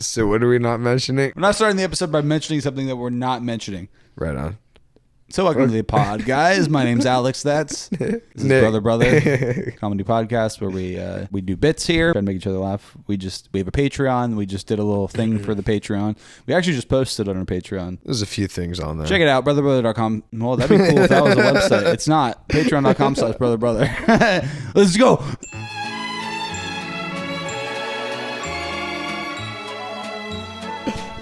So what are we not mentioning? We're not starting the episode by mentioning something that we're not mentioning. Right on. So welcome to the pod, guys. My name's Alex. This is Brother Brother comedy podcast where we do bits here, try to make each other laugh. We have a Patreon. We just did a little thing for the Patreon. We actually just posted on our Patreon. There's a few things on there. Check it out, brotherbrother.com. Well, that'd be cool if that was a website. It's not. Patreon.com/brotherbrother. Let's go.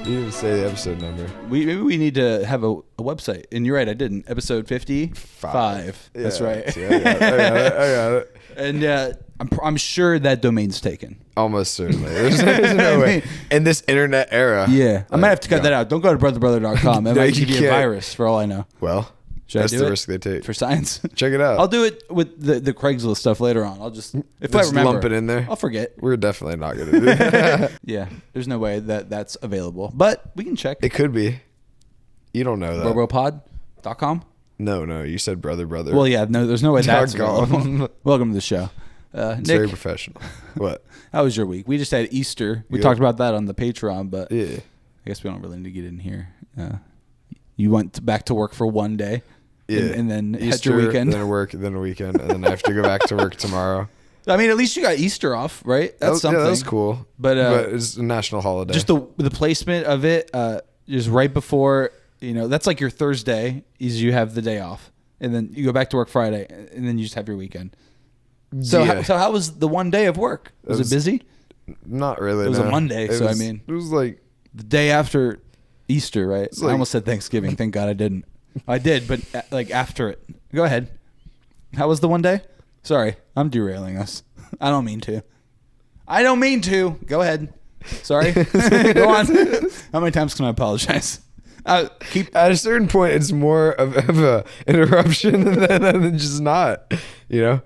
You didn't even say the episode number. Maybe we need to have a website. And you're right, I didn't. Episode 55. Yeah, that's right. I got it. And I'm sure that domain's taken. Almost certainly. There's no way. In this internet era. Yeah. I might have to cut that out. Don't go to brotherbrother.com. That might give you a virus for all I know. Well, should that's I do the it? risk they take. For science. Check it out. I'll do it with the Craigslist stuff later on. I'll just, if I remember. Lump it in there. I'll forget. We're definitely not going to do that. Yeah. There's no way that's available. But we can check. It could be. You don't know that. BROBROPOD.com? No. You said brother. Well, yeah. No, there's no way that's available. Welcome to the show. It's Nick, very professional. What? How was your week? We just had Easter. We talked about that on the Patreon, but yeah. I guess we don't really need to get in here. You went back to work for one day. Yeah. And then Easter, had your weekend. Then a weekend, and then I have to go back to work tomorrow. I mean, at least you got Easter off, right? That's something. Yeah, that's cool. But it's a national holiday. Just the placement of it, just right before, that's like your Thursday is you have the day off. And then you go back to work Friday, and then you just have your weekend. So, yeah. how was the one day of work? Was it busy? Not really. It was a Monday, it was like the day after Easter, right? Like, I almost said Thanksgiving. Thank God I didn't. I did, but like after it. Go ahead. How was the one day? Sorry, I'm derailing us. I don't mean to. Go ahead. Sorry. Go on. How many times can I apologize? At a certain point, it's more of a interruption than just not. It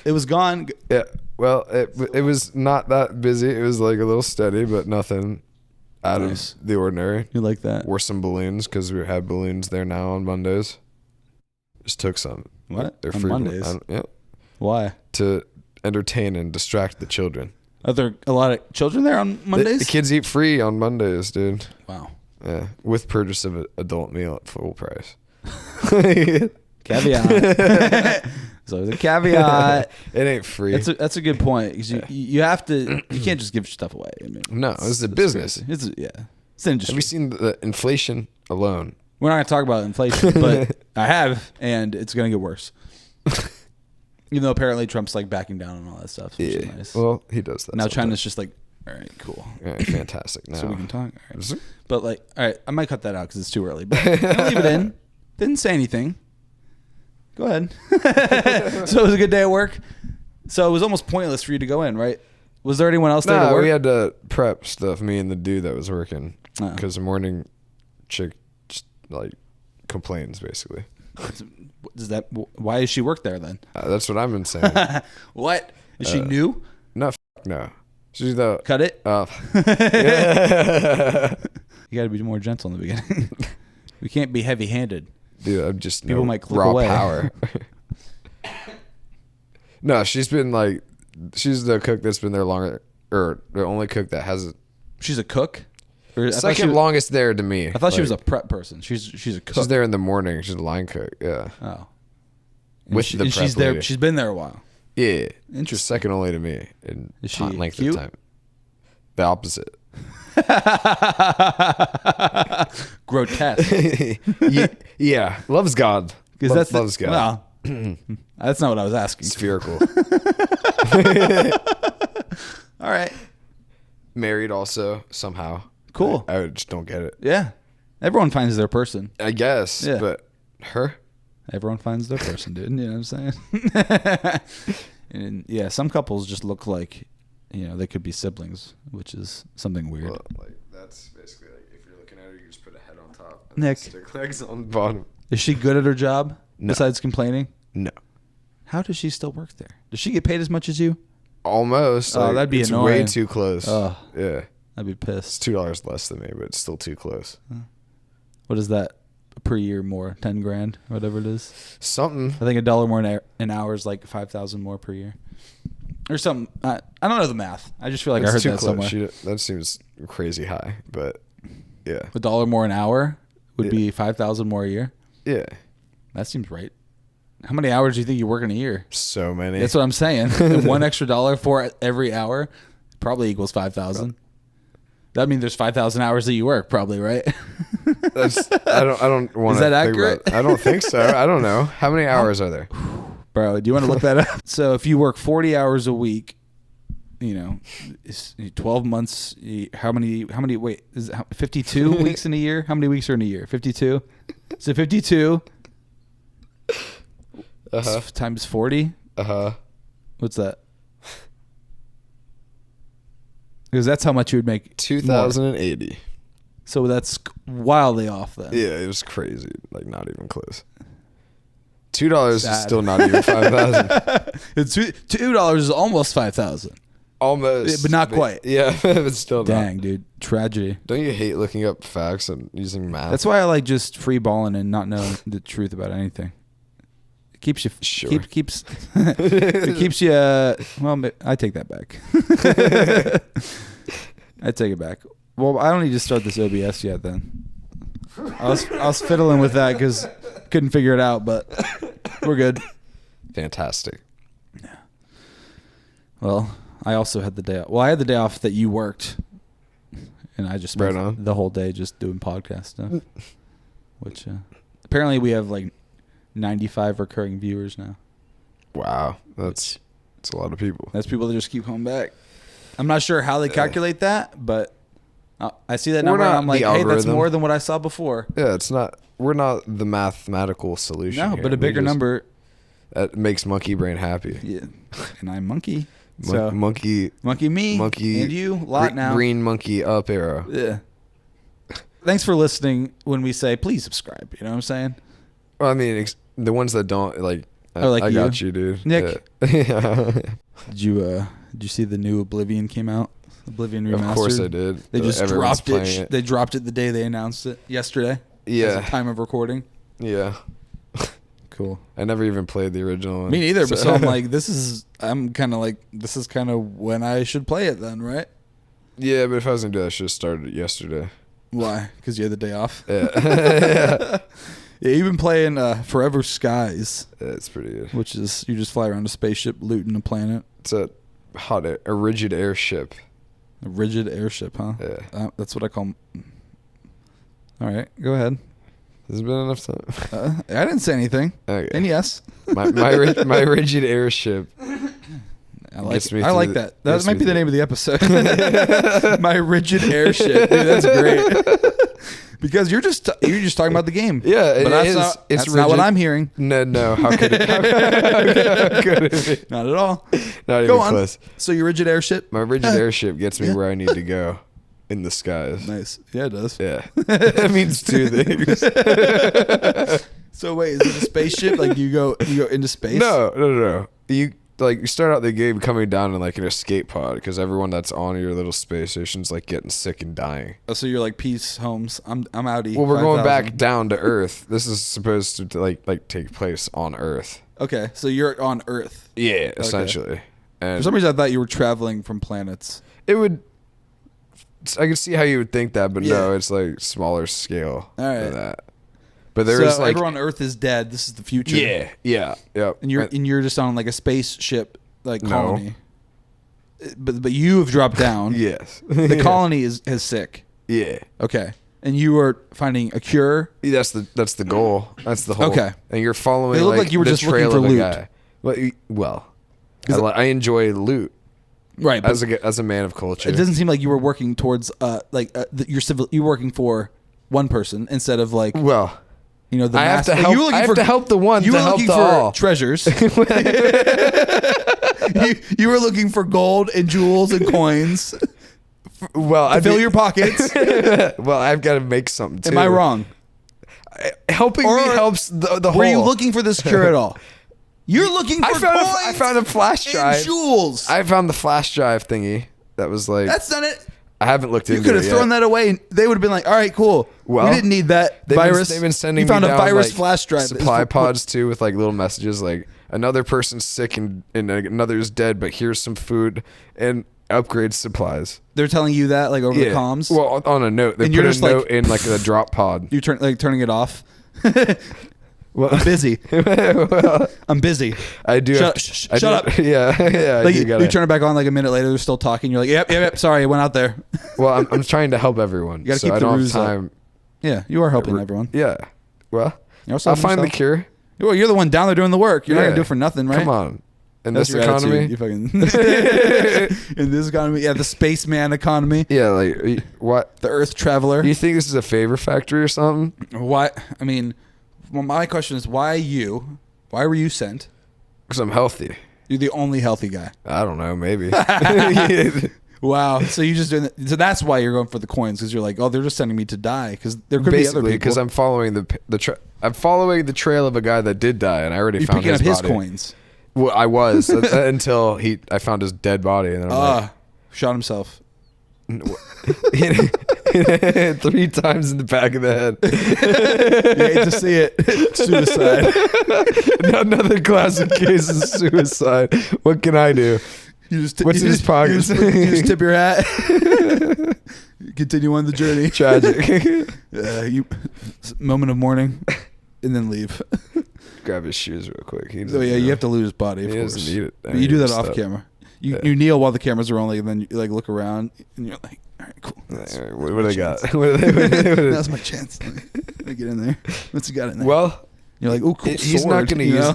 was gone. Yeah. Well, it was not that busy. It was like a little steady, but nothing out of the ordinary. You like that? Wore some balloons because we have balloons there now on Mondays. Just took some. What? They're on free. Mondays? Yeah. Why? To entertain and distract the children. Are there a lot of children there on Mondays? The kids eat free on Mondays, dude. Wow. Yeah, with purchase of an adult meal at full price. Caveat. So the caveat. It ain't free. That's a good point because you have to. You can't just give your stuff away. I mean, no, it's a business. It's an industry. Have you seen the inflation alone? We're not going to talk about inflation, but I have, and it's going to get worse. Even though apparently Trump's like backing down on all that stuff. Which is nice. Well, he does that. Now sometimes. China's just like, all right, cool. All right, fantastic. Now. So we can talk. All right. But like, all right, I might cut that out because it's too early. But I'll leave it in. Didn't say anything. Go ahead. So it was a good day at work. So it was almost pointless for you to go in, right? Was there anyone else there to work? We had to prep stuff. Me and the dude that was working because the morning chick just like complains basically. Why does she work there then? That's what I've been saying. What? Is she new? No, no. She's the cut it. Yeah. You got to be more gentle in the beginning. We can't be heavy-handed. Dude, I'm just people might click raw away. Power. No, she's the cook that's been there longer, or the only cook that has. She's a cook. Second longest there to me. I thought she was a prep person. She's a cook. She's there in the morning. She's a line cook. Yeah. Oh. With the prep she's there. lady. She's been there a while. Yeah. Interesting. Second only to me in length cute? of time. The opposite. Grotesque. Yeah. Loves God. Loves God. Well, that's not what I was asking. Spherical. All right. Married also somehow. Cool. I just don't get it. Yeah. Everyone finds their person. I guess. Yeah. But her? Everyone finds their person, dude. You know what I'm saying? And yeah, some couples just look like, they could be siblings, which is something weird. Well, like that's basically like if you're looking at her, you just put a head on top and Nick, stick legs on the bottom. Is she good at her job? No. Besides complaining? No. How does she still work there? Does she get paid as much as you? Almost. Oh, that'd be it's annoying. way too close. Oh, yeah. I'd be It's pissed. $2 less than me, but it's still too close. What is that per year more? 10 grand, whatever it is. Something. I think $1 more an hour is like 5,000 more per year. or something. I don't know the math. I just feel like I heard that somewhere. That seems crazy high, but yeah. $1 more an hour would be 5,000 more a year. Yeah. That seems right. How many hours do you think you work in a year? So many. That's what I'm saying. And $1 extra for every hour probably equals 5,000. That means there's 5,000 hours that you work, probably, right? I don't want to. Is that accurate? I don't think so. I don't know. How many hours are there? Bro, do you want to look that up? So if you work 40 hours a week, 12 months, how many, wait, is it 52 weeks in a year? How many weeks are in a year? 52? So 52 times 40? What's that? Because that's how much you would make. 2,080. So that's wildly off then. Yeah, it was crazy. Like, not even close. $2 is still not even 5,000. $2 is almost 5,000. Almost. But not quite. Yeah, but still not. Dang, dude. Tragedy. Don't you hate looking up facts and using math? That's why I like just free balling and not knowing the truth about anything. It keeps you... Sure. Keeps it keeps you... well, I take that back. I take it back. Well, I don't need to start this OBS yet then. I was fiddling with that because couldn't figure it out, but we're good. Fantastic. Yeah. Well, I also had the day off. Well, I had the day off that you worked, and I just spent the whole day just doing podcast stuff. Which apparently we have like 95 recurring viewers now. Wow, that's a lot of people. That's people that just keep coming back. I'm not sure how they calculate that, but I see that number and I'm like, hey, that's more than what I saw before. Yeah, it's not. We're not the mathematical solution. No, here. But a bigger number. That makes monkey brain happy. Yeah, and I'm monkey. Monkey me, monkey, and you, lot now. Green monkey up arrow. Yeah. Thanks for listening when we say, please subscribe. You know what I'm saying? Well, I mean, the ones that don't, like, I got you, dude. Nick. Yeah. Did you see the new Oblivion came out? Oblivion remastered? Of course I did. They just dropped it. They dropped it the day they announced it yesterday. Yeah. As a time of recording. Yeah. Cool. I never even played the original one. Me neither, but so I'm like, this is kind of when I should play it then, right? Yeah, but if I was going to do that, I should have started it yesterday. Why? Because you had the day off? Yeah. Yeah, you've been playing Forever Skies. Yeah, it's pretty good. Which is, you just fly around a spaceship looting a planet. It's a rigid airship. A rigid airship, huh? Yeah. That's what I call them. All right, go ahead. Has it been enough time? I didn't say anything. Okay. And yes. My rigid airship. I like that. That might be the name of the episode. My rigid airship. Dude, that's great. Because you're just talking about the game. Yeah, but that's not what I'm hearing. No. How could it? How could it be? Not at all. Not even close. So your rigid airship? My rigid airship gets me where I need to go in the skies. Nice. Yeah, it does. Yeah. That means two things. So wait, is it a spaceship? Like you go into space? No. You start out the game coming down in like an escape pod because everyone that's on your little space station's like getting sick and dying. Oh, so you're like, peace, Holmes. I'm outie. Well, we're going back down to Earth. This is supposed to like take place on Earth. Okay, so you're on Earth. Yeah, essentially. Okay. And for some reason, I thought you were traveling from planets. I could see how you would think that, but no, it's like smaller scale than that. But there is like everyone on Earth is dead. This is the future. Yeah. And you're just on like a spaceship like colony. But you have dropped down. Yes. The colony is sick. Yeah. Okay. And you are finding a cure. That's the goal. That's the whole. Okay. And you're following. It looked like you were just looking for loot. Guy. Well, I enjoy loot. Right. As a man of culture. It doesn't seem like you were working towards you're working for one person instead of like. Well. You know, I have to help the one. You were looking for treasures. You were looking for gold and jewels and coins. Well, to fill your pockets. Well, I've got to make something too. Am I wrong? Helping me helps the whole. Were you looking for this cure at all? You're looking for coins. I found a flash drive. And jewels. I found the flash drive thingy. That was like. That's not it. I haven't looked into it. You could have thrown that away and they would have been like, all right, cool. Well, we didn't need that virus. They've been sending you found me down, a virus like, flash drive. Supply pods too with like little messages like, another person's sick and another's dead, but here's some food and upgrade supplies. They're telling you that like over the comms. Well, on a note, they And put you're a just note in like the drop pod. You turning it off. Well, I'm busy. well, I'm busy. I do. Shut up. Yeah. Like you turn it back on like a minute later. They're still talking. You're like, yep. Sorry, I went out there. Well, I'm trying to help everyone. You gotta so keep I the don't have ruse up. time. Yeah, you are helping everyone. Yeah. Well, You're also I'll helping find the yourself. cure. Well, you're the one down there doing the work. You're not gonna do it for nothing, right? Come on. In That's this your economy. attitude, you fucking in this economy, yeah, the spaceman economy. Yeah, like what? The Earth traveler. Do you think this is a favor factory or something? Why? I mean, well, my question is, why you? Why were you sent? Because I'm healthy. You're the only healthy guy. I don't know. Maybe. Wow. So you just doing that. So that's why you're going for the coins, because you're like, oh, they're just sending me to die, because there could be other Basically, people. because I'm following I'm following the trail of a guy that did die, and I already You're found picking his up body. his coins. Well, I was until I found his dead body, and then I'm Shot himself. 3 times in the back of the head. You hate to see it. Suicide. Another classic case of suicide. What can I do? What's in his pockets? You just tip your hat. Continue on the journey. Tragic. Moment of mourning, and then leave. Grab his shoes real quick. So yeah, you have to lose his body. Of He course. doesn't need it. But you do that off camera. You kneel while the cameras are rolling, and then you like look around, and you're like, all right, cool. What do they got? That's my chance. Let me get in there. What's he got in there? Well, you're like, oh, cool. he's sword, not going to use.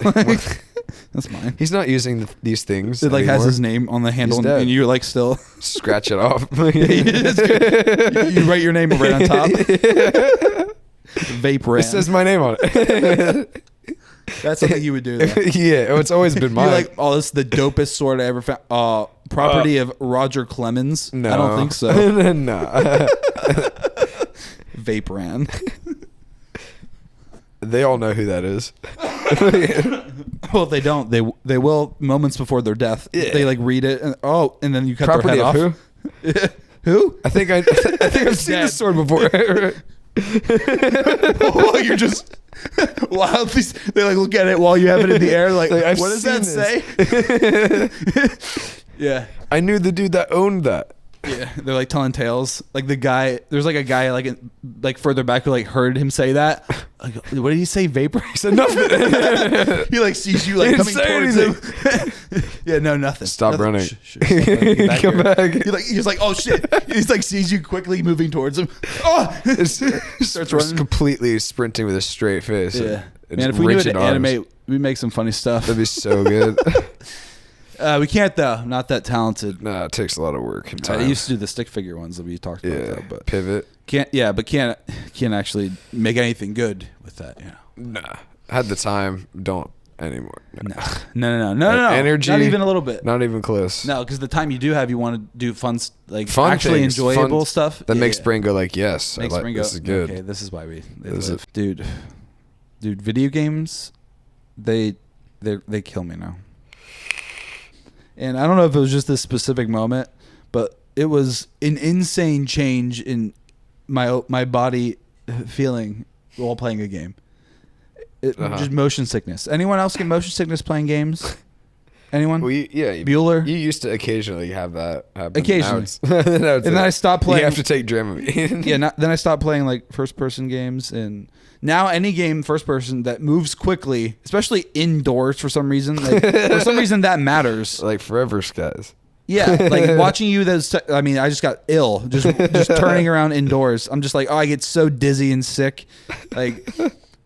That's mine. He's not using these things. It like anymore. has his name on the handle, and you're like still scratch it off. You write your name right on top. Vape Ram. It says my name on it. That's something you would do. Though. Yeah, it's always been mine. You're like, oh, this is the dopest sword I ever found. Property of Roger Clemens. No, I don't think so. No. Vape Ram. They all know who that is. Well, if they don't, they will moments before their death. Yeah. They like read it, and then you cut Property their head of off. Who? I think I've seen Dead. this sword before. Oh, you're just wow. They like look at it while you have it in the air. Like I've what does that seen say? Yeah. I knew the dude that owned that. Yeah, they're like telling tales. Like the guy, there's like a guy like further back who like heard him say that. Like, what did he say? Vapor? He said nothing. He like sees you like He coming didn't towards say him. Yeah, no, nothing. Stop Nothing. running. Stop running. Get Come here. back. He's like, oh shit. He's like sees you quickly moving towards him. Oh, starts running. Completely sprinting with a straight face. Yeah, and man. If we knew how rigid to arms. animate, we make some funny stuff. That'd be so good. We can't though. I'm not that talented. Nah, it takes a lot of work and I time. used to do the stick figure ones that we talked about, though, but pivot. can't actually make anything good with that. You know. Nah, had the time. Don't anymore. No. Energy. Not even a little bit. Not even close. No, because the time you do have, you want to do fun actually things, enjoyable stuff. That makes brain go like, yes, Makes brain go, this is good. Okay, this is why we live. Dude, video games, they kill me now. And I don't know if it was just this specific moment, but it was an insane change in my body feeling while playing a game. Just motion sickness. Anyone else get motion sickness playing games? Anyone? Well, Bueller? You used to occasionally have that happen. Occasionally. Now it's And then I stopped playing. You have to take Dramamine. Yeah, then I stopped playing like first-person games, and now any game first-person that moves quickly, especially indoors for some reason, that matters. Like Forever Skies. Yeah, like watching you. I mean, I just got ill just turning around indoors. I'm just like, oh, I get so dizzy and sick, like.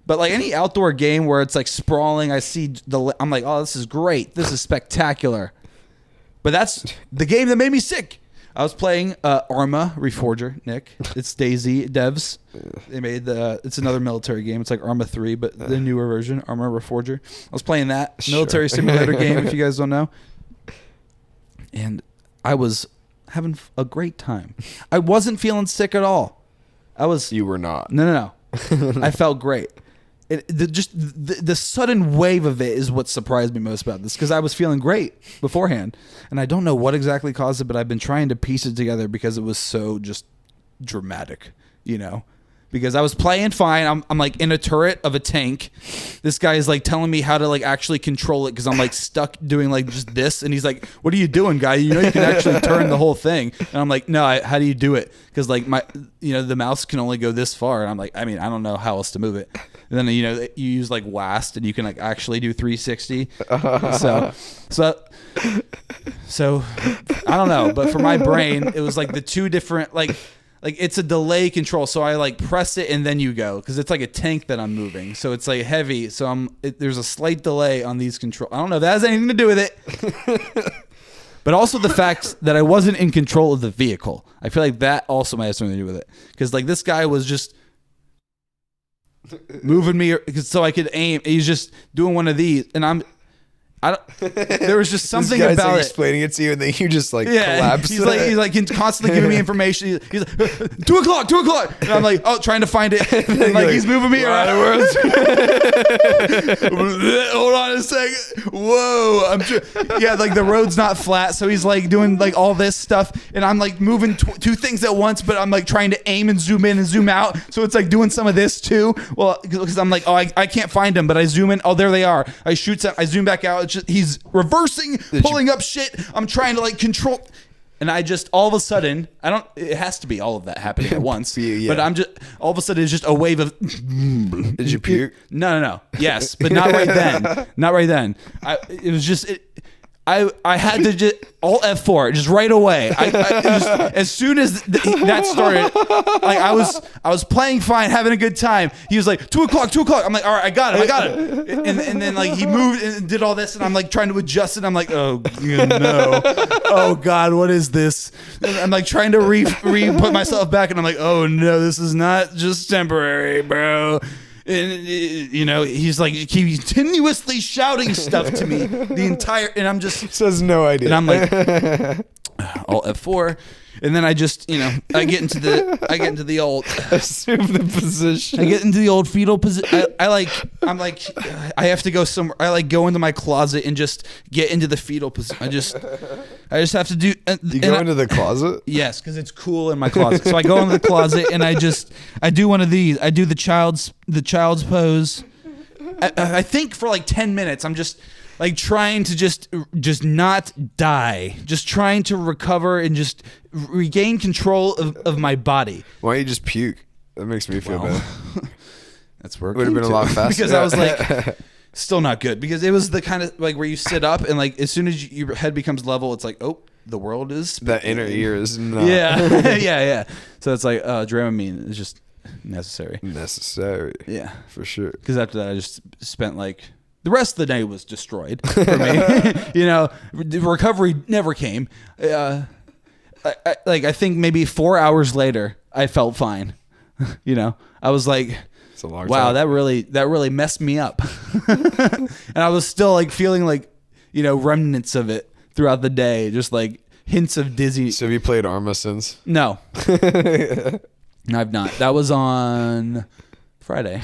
But like any outdoor game where it's like sprawling, I'm like, oh, this is great. This is spectacular. But that's the game that made me sick. I was playing Arma Reforger, Nick. It's DayZ devs. They made it's another military game. It's like Arma 3, but the newer version, Arma Reforger. I was playing that military simulator game, if you guys don't know. And I was having a great time. I wasn't feeling sick at all. You were not. No. I felt great. The sudden wave of it is what surprised me most about this, because I was feeling great beforehand, and I don't know what exactly caused it, but I've been trying to piece it together because it was so just dramatic, you know. because I was playing fine. I'm like in a turret of a tank. This guy is like telling me how to like actually control it because I'm like stuck doing like just this. And he's like, "What are you doing, guy? You know you can actually turn the whole thing." And I'm like, "No, how do you do it?" Because like the mouse can only go this far. And I'm like, I mean, I don't know how else to move it. And then you use like WASD and you can like actually do 360. So I don't know, but for my brain, it was like the two different like it's a delay control. So I like press it and then you go because it's like a tank that I'm moving. So it's like heavy. So there's a slight delay on these control. I don't know if that has anything to do with it. But also the fact that I wasn't in control of the vehicle. I feel like that also might have something to do with it. Because like this guy was just moving me so I could aim. He's just doing one of these, and there was just something this guy's about like it. Explaining it to you, and then you just like collapse. He's like constantly giving me information. He's like 2 o'clock, and I'm like, oh, trying to find it. And like he's moving me around. Hold on a second. Whoa, like the road's not flat, so he's like doing like all this stuff, and I'm like moving two things at once, but I'm like trying to aim and zoom in and zoom out. So it's like doing some of this too. Well, because I'm like, oh, I can't find them, but I zoom in. Oh, there they are. I shoot some. I zoom back out. It's just, he's reversing, pulling up shit. I'm trying to like control, and I just all of a sudden it has to be all of that happening at once. Yeah. But I'm just all of a sudden it's just a wave of. Did you puke? No. Yes, but not right then. It was just I had to just alt F4 just right away. As soon as that started, like I was playing fine, having a good time. He was like 2 o'clock. I'm like, all right, I got it. And then like he moved and did all this, and I'm like trying to adjust it. I'm like, oh no, oh God, what is this? And I'm like trying to put myself back, and I'm like, oh no, this is not just temporary, bro. And he's like continuously shouting stuff to me the entire, and I'm just says no idea. And I'm like, Alt F4, and then I just I get into the old assume the position. I get into the old fetal position. I have to go somewhere. I like go into my closet and just get into the fetal position. I just have to do. You go into the closet? Yes, because it's cool in my closet. So I go into the closet and I do one of these. I do the child's pose. I think for like 10 minutes. I'm just like trying to just not die, just trying to recover and just regain control of my body. Why don't you just puke? That makes me feel better. That's working. Would have been a lot faster. Because I was like, still not good. Because it was the kind of like where you sit up and like as soon as your head becomes level, it's like, oh, the world is spinning. That inner ear is not. Yeah. So it's like Dramamine is just necessary. Yeah, for sure. Because after that, I just spent like. The rest of the day was destroyed for me. The recovery never came. I think maybe 4 hours later, I felt fine. I was like, it's a long wow, time. that really messed me up. And I was still like feeling like, remnants of it throughout the day, just like hints of dizzy. So have you played Arma since? No, I've not. That was on Friday.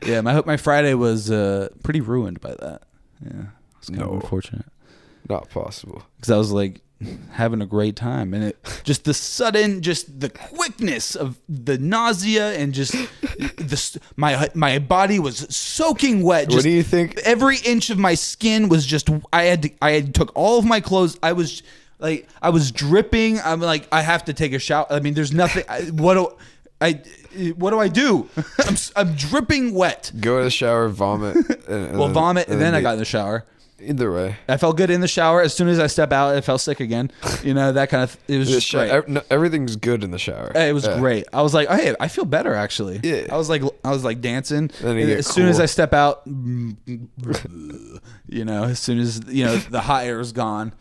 Yeah, I hope my Friday was pretty ruined by that. Yeah, it's kind of unfortunate. Not possible. Because I was like having a great time, and it just the quickness of the nausea and just my body was soaking wet. What do you think? Every inch of my skin was just. I took all of my clothes. I was dripping. I'm like, I have to take a shower. I mean, there's nothing. What do I do? I'm dripping wet. Go to the shower, vomit. Vomit, and then I got in the shower. Either way, I felt good in the shower. As soon as I step out, I felt sick again. That kind of. It was just great. Everything's good in the shower. It was great. I was like, hey, I feel better actually. Yeah. I was like dancing. And as soon as I step out, as soon as the hot air is gone.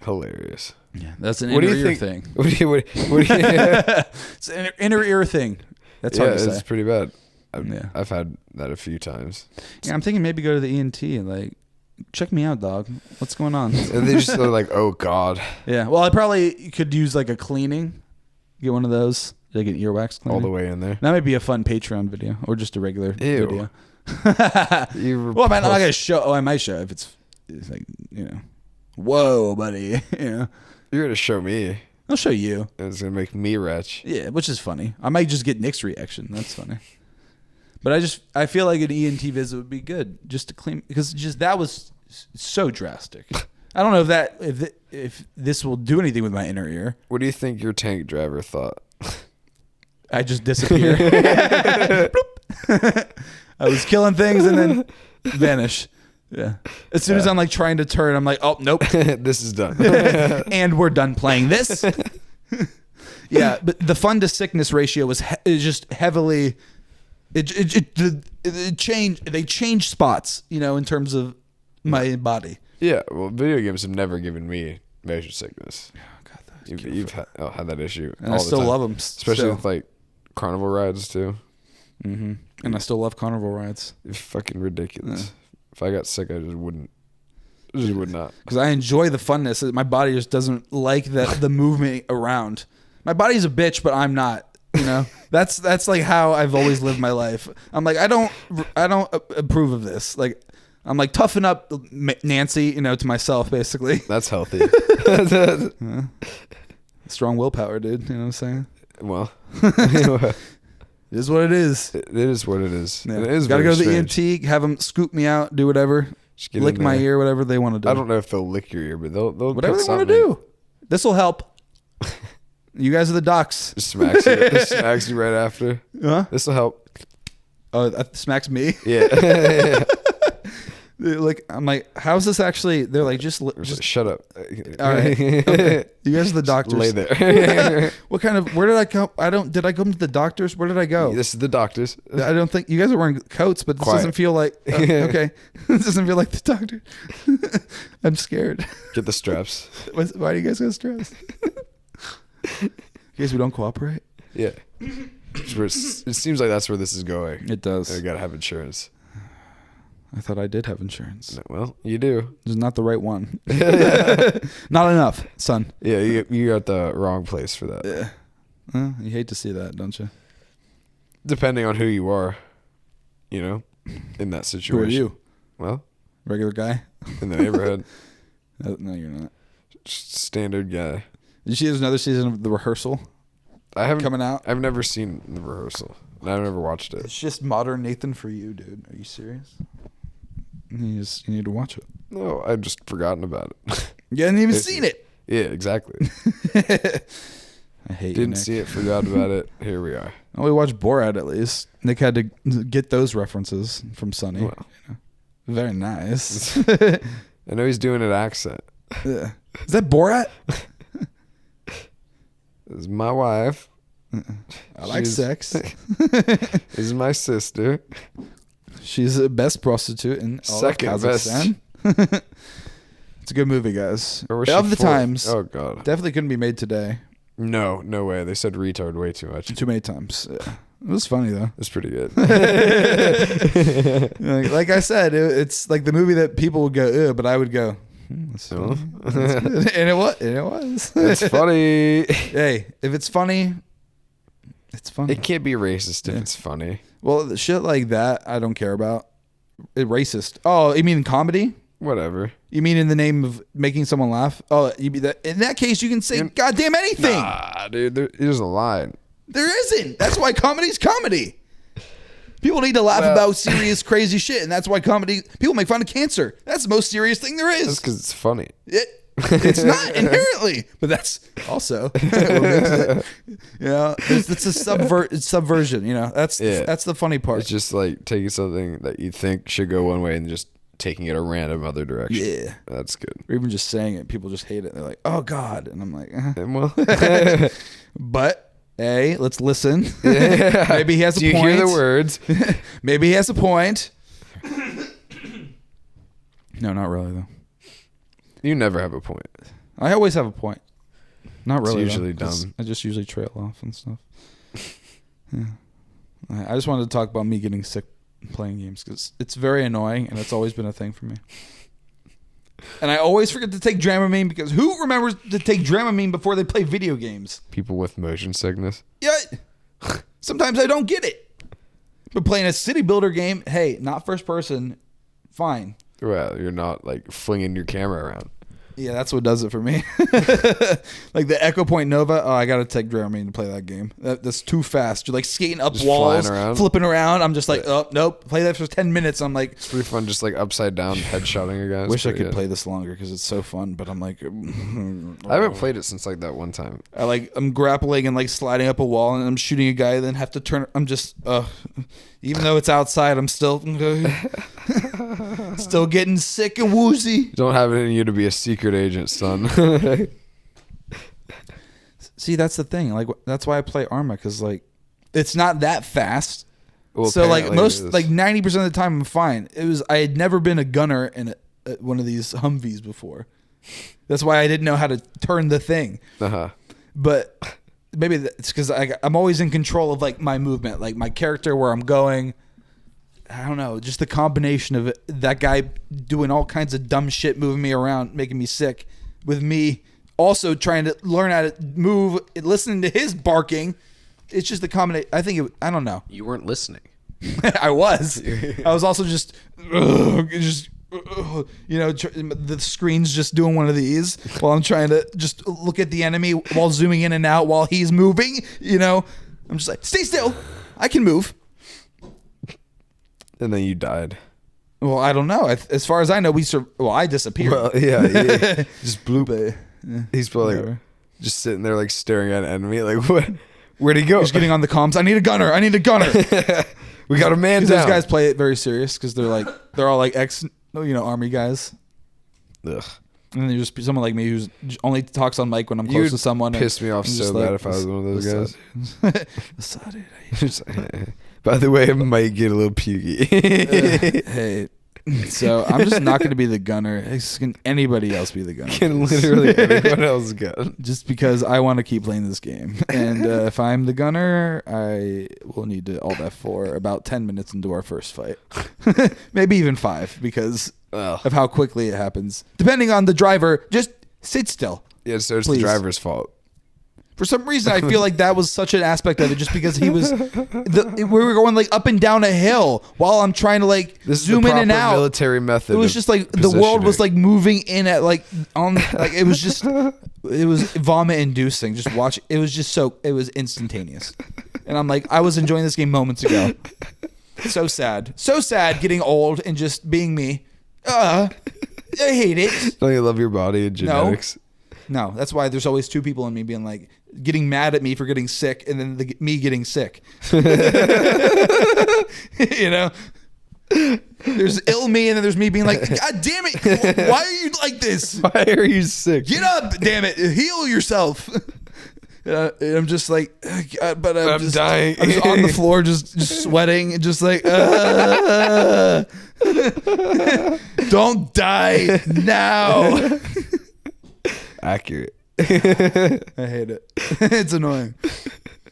Hilarious. Yeah, that's an inner ear thing. What do you? It's an inner ear thing. That's hard to say. It's pretty bad. I've had that a few times. Yeah, I'm thinking maybe go to the ENT and like check me out, dog. What's going on? And they just are like, oh God. Yeah. Well, I probably could use like a cleaning. Get one of those. Like an earwax cleaning. All the way in there. That might be a fun Patreon video or just a regular video. Well, I'm not gonna show. Oh, I might show if it's like whoa, buddy. You're gonna show me. I'll show you. It's gonna make me retch. Yeah, which is funny. I might just get Nick's reaction. That's funny. But I feel like an ENT visit would be good just to clean, because just that was so drastic. I don't know if this will do anything with my inner ear. What do you think your tank driver thought? I just disappear. I was killing things and then vanish. Yeah. As soon as I'm like trying to turn, I'm like, oh nope, This is done. and we're done playing this. Yeah, but the fun to sickness ratio was just heavily. It changed. They changed spots, in terms of my body. Yeah, well, video games have never given me motion sickness. Oh God, You've had that issue, and I still love them, especially with like carnival rides too. Mm-hmm. And I still love carnival rides. It's fucking ridiculous. If I got sick, I just wouldn't. I just would not. Because I enjoy the funness. My body just doesn't like the movement around. My body's a bitch, but I'm not. That's like how I've always lived my life. I'm like, I don't approve of this. Like, I'm like, toughen up, Nancy. To myself, basically. That's healthy. Strong willpower, dude. You know what I'm saying? Well. It is what it is. It is what it is. Yeah. It is. Gotta go to the strange. ENT, have them scoop me out, do whatever, lick my ear, whatever they want to do. I don't know if they'll lick your ear, but they'll whatever they want to do. This will help. You guys are the docs. Just smacks you right after. Huh? This will help. Oh, that smacks me. Yeah. Like, I'm like, how's this actually? They're like, just shut up. All right. Okay. You guys are the doctors. Just lay there. What kind of? Where did I come? Did I come to the doctors? Where did I go? This is the doctors. I don't think you guys are wearing coats, but this Quiet. doesn't feel like. Okay, this doesn't feel like the doctor. I'm scared. Get the straps. Why do you guys got stressed? You guys, we don't cooperate. Yeah. It seems like that's where this is going. It does. You gotta have insurance. I thought I did have insurance. No, well, you do. It's not the right one. Not enough, son. Yeah, you got the wrong place for that. Yeah. You hate to see that, don't you? Depending on who you are, in that situation. Who are you? Well, Regular guy? in the neighborhood. No, you're not. Just standard guy. Did you see there's another season of The Rehearsal? I haven't coming out. I've never seen The Rehearsal. I've never watched it. It's just modern Nathan for you, dude. Are you serious? You need to watch it. No, I've just forgotten about it. You hadn't even seen it. Yeah, exactly. I hate you, Didn't Nick. see it, forgot about it. Here we are. Oh, we watched Borat at least. Nick had to get those references from Sonny. Well. Very nice. I know he's doing an accent. Yeah. Is that Borat? This is my wife. I like sex. This is my sister. She's the best prostitute in all Second of best. Kazakhstan. It's a good movie, guys. Or was Of she the fourth? times. Oh, God. Definitely couldn't be made today. No way. They said retard way too much. Too many times. Yeah. It was funny, though. It's pretty good. Like I said, it's like the movie that people would go, but I would go, that's Oh. funny. That's good. And it was. It's funny. Hey, if it's funny, it's funny. It can't be racist if it's funny. Well, the shit like that, I don't care about. Racist. Oh, you mean comedy? Whatever. You mean in the name of making someone laugh? Oh, you mean that? In that case, you can say goddamn anything. Nah, dude. There's a line. There isn't. That's why comedy's comedy. People need to laugh about serious, crazy shit, and that's why comedy. People make fun of cancer. That's the most serious thing there is. That's because it's funny. It's not inherently, but that's also what makes it. It's a subversion. That's the funny part. It's just like taking something that you think should go one way and just taking it a random other direction. Yeah, that's good. Or even just saying it, people just hate it. They're like, "Oh God," and I'm like, Well, but hey, let's listen. Yeah. Maybe he has a point. Do you hear the words? Maybe he has a point. No, not really though. You never have a point. I always have a point. Not really. It's usually though, dumb. I just usually trail off and stuff. Yeah. I just wanted to talk about me getting sick playing games because it's very annoying and it's always been a thing for me. And I always forget to take Dramamine because who remembers to take Dramamine before they play video games? People with motion sickness. Yeah. Sometimes I don't get it. But playing a city builder game, hey, not first person, fine. Well, you're not like flinging your camera around. Yeah, that's what does it for me. Like the Echo Point Nova. Oh, I gotta take Dramamine to play that game. That's too fast. You're like skating up just walls, around. flipping around. I'm just like, oh nope. Play that for 10 minutes. I'm like, it's pretty fun, just like upside down headshotting a guy. Wish I could play this longer because it's so fun. But I'm like, I haven't played it since like that one time. I'm grappling and like sliding up a wall and I'm shooting a guy. And then have to turn. I'm just, even though it's outside, I'm still getting sick and woozy. You don't have it in you to be a secret agent, son. See, that's the thing. Like, that's why I play Arma, because like, it's not that fast. Well, so like 90% of the time I'm fine. I had never been a gunner in one of these Humvees before. That's why I didn't know how to turn the thing. But maybe it's because I'm always in control of like my movement, like my character, where I'm going. I don't know, just the combination of that guy doing all kinds of dumb shit, moving me around, making me sick, with me also trying to learn how to move, listening to his barking. It's just the combination. I don't know. You weren't listening. I was. I was also just the screen's just doing one of these while I'm trying to just look at the enemy while zooming in and out while he's moving. I'm just like, stay still. I can move. And then you died. Well, I don't know. As far as I know, I disappeared. Well, yeah. Just blew. He's probably like, just sitting there like staring at an enemy. Like, what? Where'd he go? He's getting on the comms. I need a gunner. We got a man down. Those guys play it very serious because they're all like army guys. Ugh. And then there's someone like me who only talks on mic when I'm close to someone. Pissed me off so bad if I was one of those guys. By the way, I might get a little pukey. Hey, so I'm just not going to be the gunner. Can anybody else be the gunner? Can literally anyone else gun? Just because I want to keep playing this game. And if I'm the gunner, I will need to alt F4 about 10 minutes into our first fight. Maybe even 5 because of how quickly it happens. Depending on the driver, just sit still. Yeah, so it's the driver's fault. For some reason, I feel like that was such an aspect of it, just because we were going like up and down a hill while I'm trying to like zoom in and out. Military method. It was just like the world was like moving in at like it was vomit inducing. Just watch. It was instantaneous, and I'm like, I was enjoying this game moments ago. So sad getting old and just being me. I hate it. Don't you love your body and genetics? No, that's why there's always 2 people in me being like, getting mad at me for getting sick and then me getting sick. There's ill me and then there's me being like, God damn it, why are you like this? Why are you sick? Get up, damn it, heal yourself. I'm just like, God, but I'm dying. I'm just on the floor, just sweating, and just like, don't die now. Accurate. I hate it. It's annoying.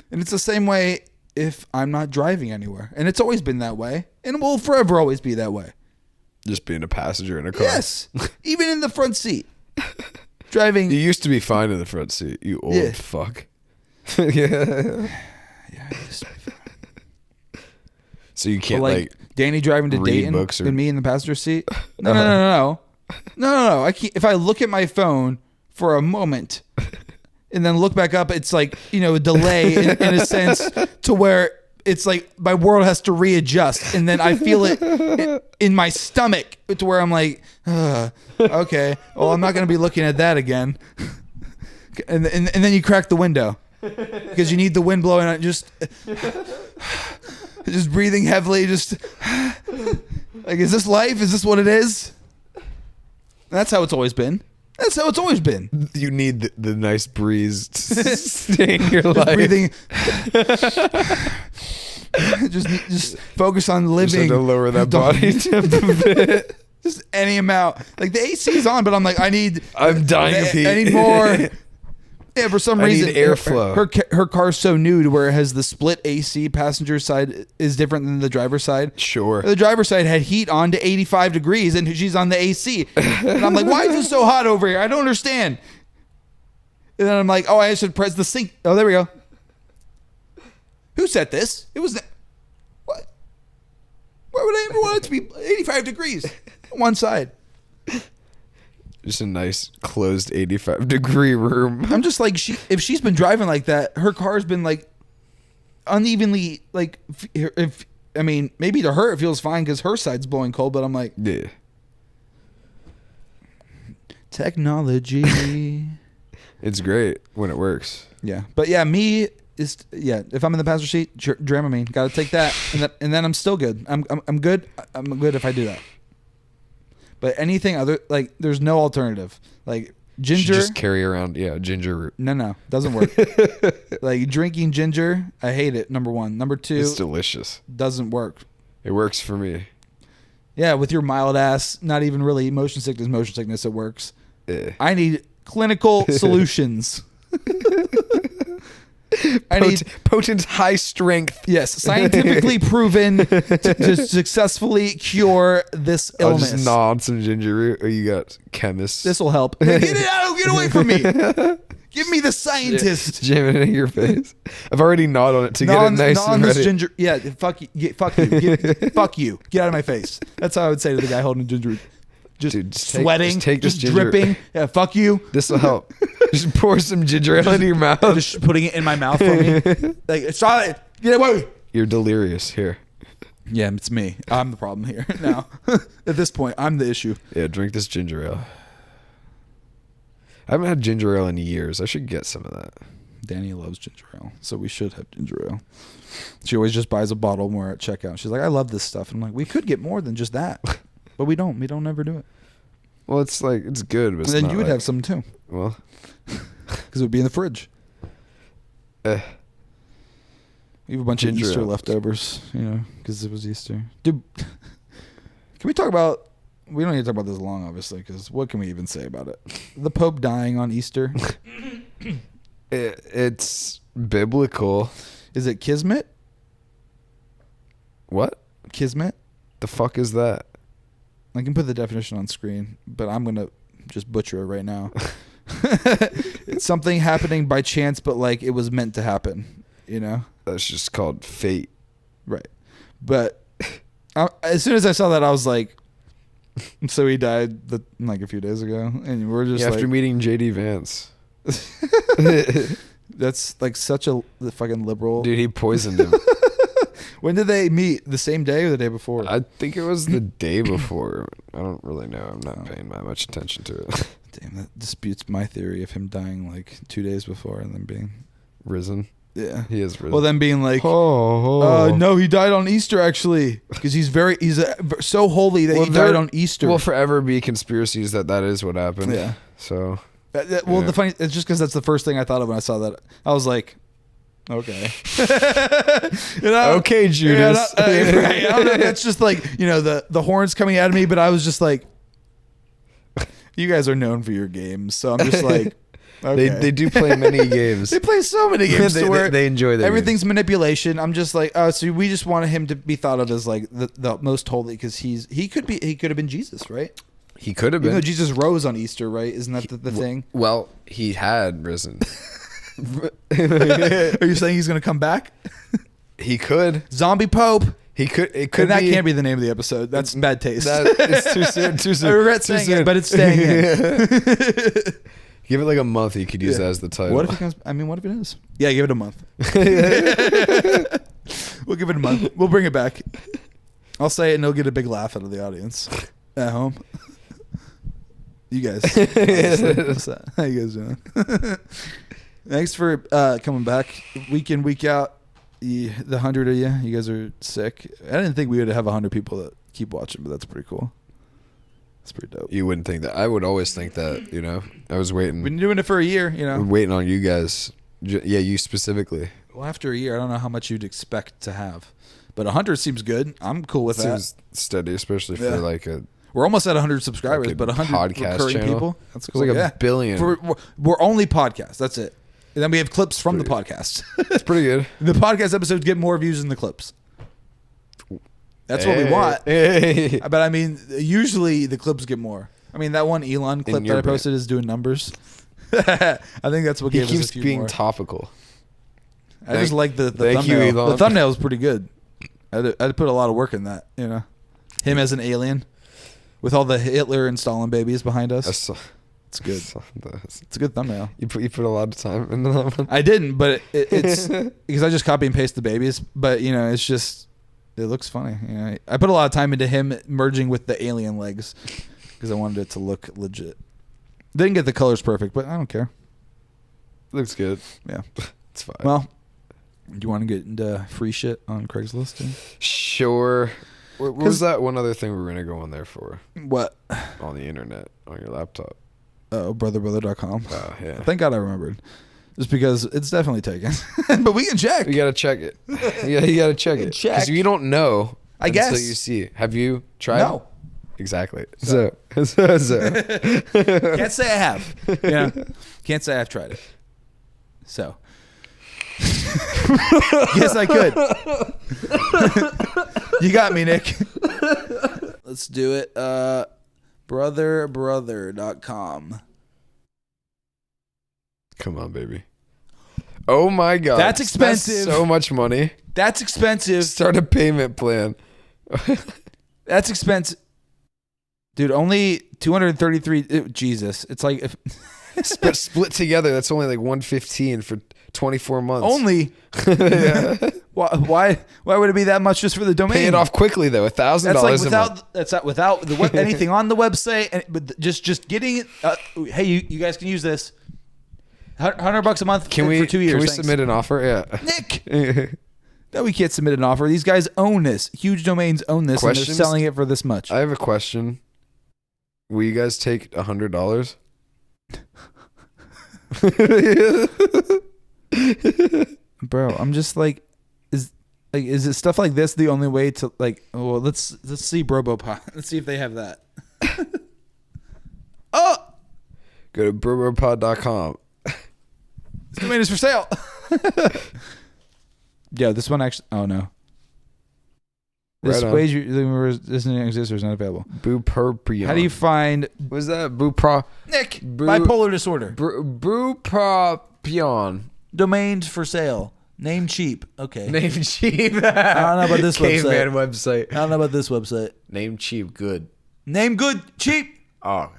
And it's the same way if I'm not driving anywhere. And it's always been that way. And will forever always be that way. Just being a passenger in a car. Yes. Even in the front seat. Driving. You used to be fine in the front seat, you old fuck. Yeah. Yeah, I used to be fine. So you can't like Danny driving to Dayton and me in the passenger seat? No. I can't. If I look at my phone for a moment and then look back up, it's like, a delay in a sense to where it's like my world has to readjust, and then I feel it in my stomach to where I'm like, okay, well, I'm not going to be looking at that again. And then you crack the window because you need the wind blowing on, just breathing heavily, just like, is this life? Is this what it is? That's how it's always been. You need the nice breeze to stay in your life. Breathing. just focus on living. Just have to lower that body temp a bit. Just any amount. Like the AC's on, but I'm like, I'm dying of heat. I need more. Yeah, for some reason, need airflow. Her car's so new to where it has the split AC. Passenger side is different than the driver's side. Sure. The driver's side had heat on to 85 degrees, and she's on the AC. And I'm like, why is it so hot over here? I don't understand. And then I'm like, oh, I should press the sink. Oh, there we go. Who set this? It was... What? Why would I ever want it to be 85 degrees on one side? Just a nice closed 85-degree room. I'm just like, if she's been driving like that, her car's been like unevenly, like, if I mean, maybe to her it feels fine because her side's blowing cold, but I'm like, yeah. Technology. It's great when it works. Yeah, but yeah, if I'm in the passenger seat, Dramamine, got to take that, and then I'm still good. I'm good. I'm good if I do that. But anything other, like, there's no alternative. Like ginger, just carry around, ginger root. No, doesn't work. Like drinking ginger, I hate it. Number one. Number two, it's delicious. Doesn't work. It works for me. Yeah, with your mild ass, not even really motion sickness, it works. I need clinical solutions. I need potent high strength. Yes, scientifically proven to successfully cure this illness. I'll just gnaw on some ginger root. Oh, you got chemists. This will help. Get it out! Get away from me! Give me the scientist. Jam it in your face. I've already gnawed on it to get it nice and ready. This ginger. Yeah, fuck you. Fuck you. Get out of my face. That's how I would say to the guy holding ginger root. Just sweating, just dripping. Yeah, fuck you. This will help. Just pour some ginger ale into your mouth. Just putting it in my mouth for me. Like, stop it. Get away. You're delirious here. Yeah, it's me. I'm the problem here now. At this point, I'm the issue. Yeah, drink this ginger ale. I haven't had ginger ale in years. I should get some of that. Danny loves ginger ale, so we should have ginger ale. She always just buys a bottle more at checkout. She's like, I love this stuff. I'm like, we could get more than just that. But we don't. We don't ever do it. Well, it's like, it's good. But and then you would have some too. Well. Because it would be in the fridge. We have a bunch of Easter leftovers, because it was Easter. Dude, can we talk about... We don't need to talk about this long, obviously, because what can we even say about it? The Pope dying on Easter. It's biblical. Is it Kismet? What? Kismet? The fuck is that? I can put the definition on screen, but I'm going to just butcher it right now. It's something happening by chance, but like it was meant to happen, That's just called fate. Right. But as soon as I saw that, I was like, so he died like a few days ago, and we're just after meeting JD Vance. That's like such a fucking liberal. Dude, he poisoned him. When did they meet? The same day or the day before? I think it was the day before. I don't really know. I'm not paying that much attention to it. Damn, that disputes my theory of him dying like 2 days before and then being risen. Yeah, he is risen. Well, then being like, no, he died on Easter actually, because he's so holy that he died on Easter. Will forever be conspiracies that is what happened. Yeah. So. The funny, it's just because that's the first thing I thought of when I saw that. I was like, okay. Okay, Judas. Right, I don't know, that's just like, the horns coming out of me, but I was just like, you guys are known for your games, so I'm just like, okay. They do play many games. They play so many games to where they enjoy that. Everything's manipulation. I'm just like, oh, so we just wanted him to be thought of as like the most holy because he could have been Jesus, right? He could have been. Jesus rose on Easter, right? Isn't that the thing? Well, he had risen. Are you saying he's going to come back? He could. Zombie Pope. He could. It could. And that can't be the name of the episode. That's bad taste. It's too soon. Too soon. I regret saying it, but it's staying in. Give it like a month. You could use that as the title. What if it comes? What if it is? Yeah, give it a month. We'll give it a month. We'll bring it back. I'll say it, and it'll get a big laugh out of the audience at home. You guys. What's that? How you guys doing? Thanks for coming back week in, week out. The 100 of you guys are sick. I didn't think we would have 100 people that keep watching, but that's pretty cool. That's pretty dope. You wouldn't think that. I would always think that, I was waiting. We've been doing it for a year, Waiting on you guys. Yeah, you specifically. Well, after a year, I don't know how much you'd expect to have. But 100 seems good. I'm cool with that. Seems steady, especially for like a... We're almost at 100 subscribers, but 100 podcast recurring channel. people. That's cool. It's like a billion. We're only podcasts. That's it. And then we have clips from the podcast. It's pretty good. The podcast episodes get more views than the clips. That's what we want. Hey. But usually the clips get more. That one Elon clip that I posted is doing numbers. I think that's what gave us a few more. He keeps being topical. I just like the thumbnail. The thumbnail is pretty good. I had to put a lot of work in that, Him as an alien with all the Hitler and Stalin babies behind us. It's good. It's a good thumbnail. You put a lot of time into that one. I didn't, but it's because I just copy and paste the babies. But it's just it looks funny. I put a lot of time into him merging with the alien legs because I wanted it to look legit. Didn't get the colors perfect, but I don't care. Looks good. Yeah, it's fine. Well, do you want to get into free shit on Craigslist too? Sure. What was that one other thing we were gonna go on there for? What? On the internet, on your laptop. Oh, BrotherBrother.com. Oh, yeah. Thank God I remembered. Just because it's definitely taken. But we can check. You gotta check it. Yeah, you gotta check it. Because you don't know until you see it. Have you tried? No. Exactly. So. Can't say I have. Yeah. Can't say I've tried it. So. Yes, I could. You got me, Nick. Let's do it. BrotherBrother.com. Come on, baby. Oh my God. That's expensive. That's so much money. That's expensive. Start a payment plan. That's expensive. Dude, only 233. Jesus. It's like if split together, that's only like 115 for 24 months. Only. Yeah. Why would it be that much just for the domain? Pay it off quickly though, $1,000 That's like without anything on the website, but just getting it. Hey, you guys can use this. $100 a month for 2 years. Can we thanks. submit an offer? Yeah. Nick. No, we can't submit an offer. These guys own this. Huge domains own this, and they're selling it for this much. I have a question. Will you guys take $100? Bro, I'm just like, is it stuff like this the only way to like? Well, let's see BROBROPOD. Let's see if they have that. Oh, go to BROBROPOD.com. This domain is for sale. Yeah, this one actually. Oh no. This wage doesn't exist or is not available. BROBROPOD. How do you find? What's that? BROBROPOD. Nick. Bipolar disorder. BROBROPOD. Domains for sale. Name cheap. Okay. Name cheap. I don't know about this Caveman website. I don't know about this website. Name cheap. Good. Name good. Cheap. Oh.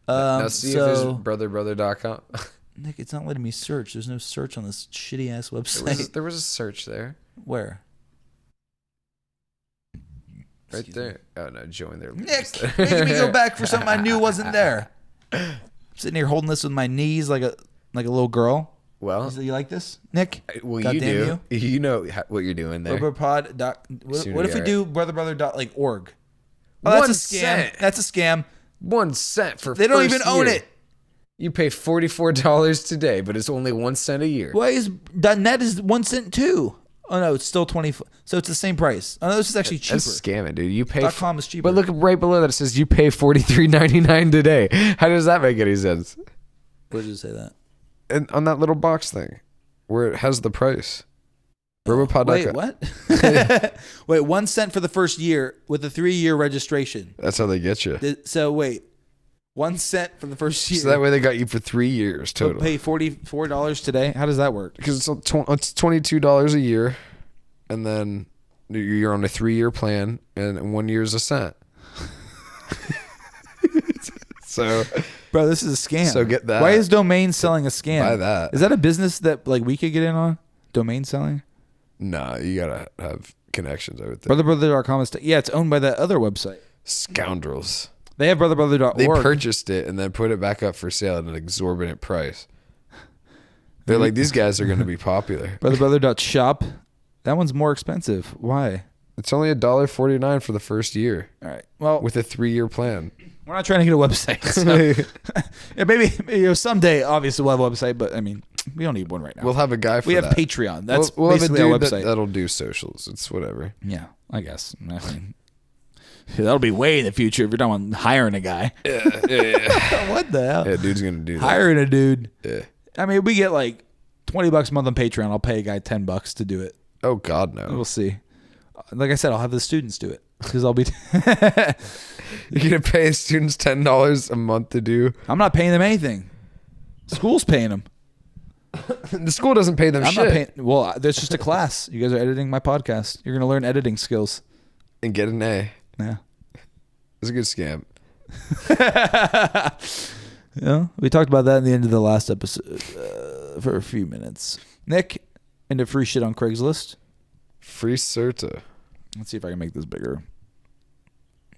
Now see if there's BrotherBrother.com. Nick, it's not letting me search. There's no search on this shitty ass website. There was a search there. Where? Right there. Oh no, join there. Nick, making me go back for something I knew wasn't there. I'm sitting here holding this with my knees like a little girl. Well, you like this, Nick? Well, you do. You know what you're doing there. BrotherPod. What if we do BrotherBrother.org? Oh, that's a scam. Cent. That's a scam. 1 cent for. They don't even own it. You pay $44 today, but it's only 1 cent a year. Why is .net is 1 cent too? Oh no, it's still 20. So it's the same price. Oh no, this is actually cheaper. That's scamming, dude. You pay. .com is cheaper. But look right below that. It says you pay $43.99 today. How does that make any sense? Where does it say that? And on that little box thing, where it has the price. BROBROPOD. Wait, what? Wait, 1 cent for the first year with a 3-year registration. That's how they get you. So wait, 1 cent for the first year. So that way they got you for 3 years total. You'll pay $44 today. How does that work? Because it's $22 a year, and then you're on a 3-year plan, and 1 year is a cent. So, bro, this is a scam. So get that. Why is domain selling a scam? Buy that. Is that a business that we could get in on? Domain selling? Nah, you gotta have connections. I would think. BrotherBrother.com is it's owned by that other website. Scoundrels. They have BrotherBrother.org. They purchased it and then put it back up for sale at an exorbitant price. They're like, these guys are going to be popular. BrotherBrother.shop. That one's more expensive. Why? It's only $1.49 for the first year. All right. Well, with a 3-year plan. We're not trying to get a website. So. Yeah, maybe someday, obviously, we'll have a website, but I mean, we don't need one right now. We'll have a guy for that. We have Patreon. That's we'll basically have a our dude website. that'll do socials. It's whatever. Yeah, I guess. I mean, that'll be way in the future if you're not hiring a guy. Yeah. What the hell? Yeah, dude's going to do that. Hiring a dude. Yeah. I mean, we get like $20 a month on Patreon. I'll pay a guy $10 to do it. Oh, God, no. We'll see. Like I said, I'll have the students do it because I'll be. You're going to pay students $10 a month to do? I'm not paying them anything. School's paying them. The school doesn't pay them shit. Not paying. Well, there's just a class. You guys are editing my podcast. You're going to learn editing skills. And get an A. Yeah. It's a good scam. Yeah, we talked about that in the end of the last episode for a few minutes. Nick, into free shit on Craigslist. Free Certa. Let's see if I can make this bigger.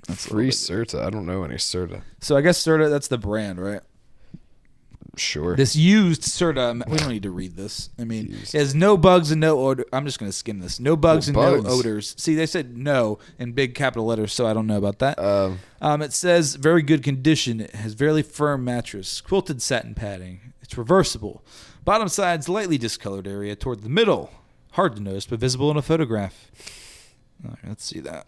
That's Free Certa. I don't know any Certa. So I guess Certa, that's the brand, right? Sure. This used Certa, we don't need to read this. I mean, it has no bugs and no odor. I'm just going to skim this. No bugs and no odors. See, they said no in big capital letters, so I don't know about that. It says very good condition. It has very firm mattress, quilted satin padding. It's reversible. Bottom side's lightly discolored area toward the middle. Hard to notice, but visible in a photograph. All right, let's see that.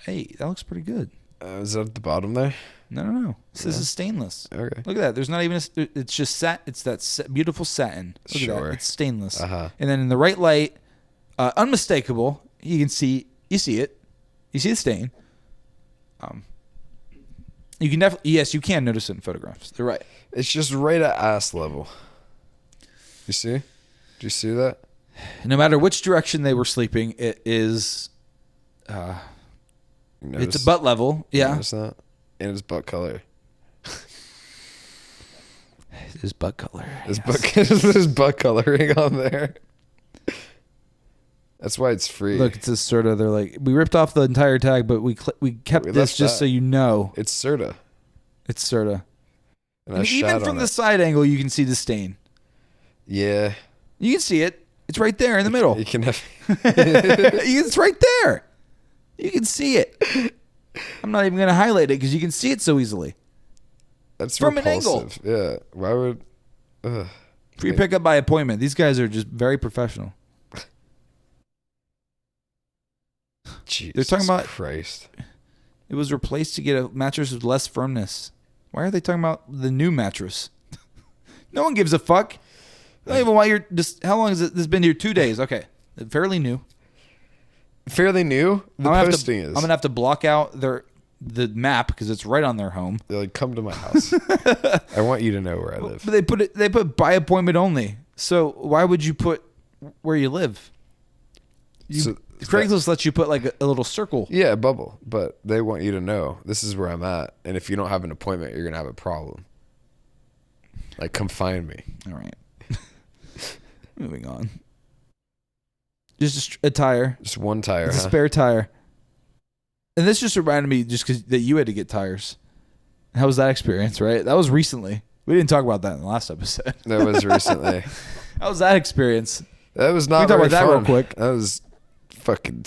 Hey, that looks pretty good. Is that at the bottom there? No. This is stainless. Okay. Look at that. There's not even it's just it's that beautiful satin. Look at that. It's stainless. Uh-huh. And then in the right light, unmistakable, you see it. You see the stain. You can definitely, yes, you can notice it in photographs. They're right. It's just right at ass level. You see? Do you see that? No matter which direction they were sleeping, it is it's a butt level. Yeah. Notice that? And it's butt color. It is butt color. There's butt coloring on there. That's why it's free. Look, it's just sort of, they're like, we ripped off the entire tag, but we kept this just so you know. It's Certa. It's Certa. And even from the side angle, you can see the stain. Yeah. You can see it. It's right there in the middle. You can have... It's right there. You can see it. I'm not even going to highlight it because you can see it so easily. That's from repulsive. An angle. Yeah. Why would... Free pickup by appointment. These guys are just very professional. Jesus They're talking about Christ. It was replaced to get a mattress with less firmness. Why are they talking about the new mattress? No one gives a fuck. Not even why you're just. How long has this been here? 2 days. Okay, fairly new. Fairly new. The posting is. I'm gonna have to block out the map because it's right on their home. They're like, come to my house. I want you to know where I live. But they put by appointment only. So why would you put where you live? Craigslist lets you put like a little circle. Yeah, a bubble. But they want you to know this is where I'm at, and if you don't have an appointment, you're gonna have a problem. Like, come find me. All right. Moving on. Just a tire. Just one tire. It's a spare tire. And this just reminded me just because that you had to get tires. How was that experience, right? That was recently. We didn't talk about that in the last episode. That was recently. How was that experience? That was not very fun. We can talk about fun. that real quick. That was fucking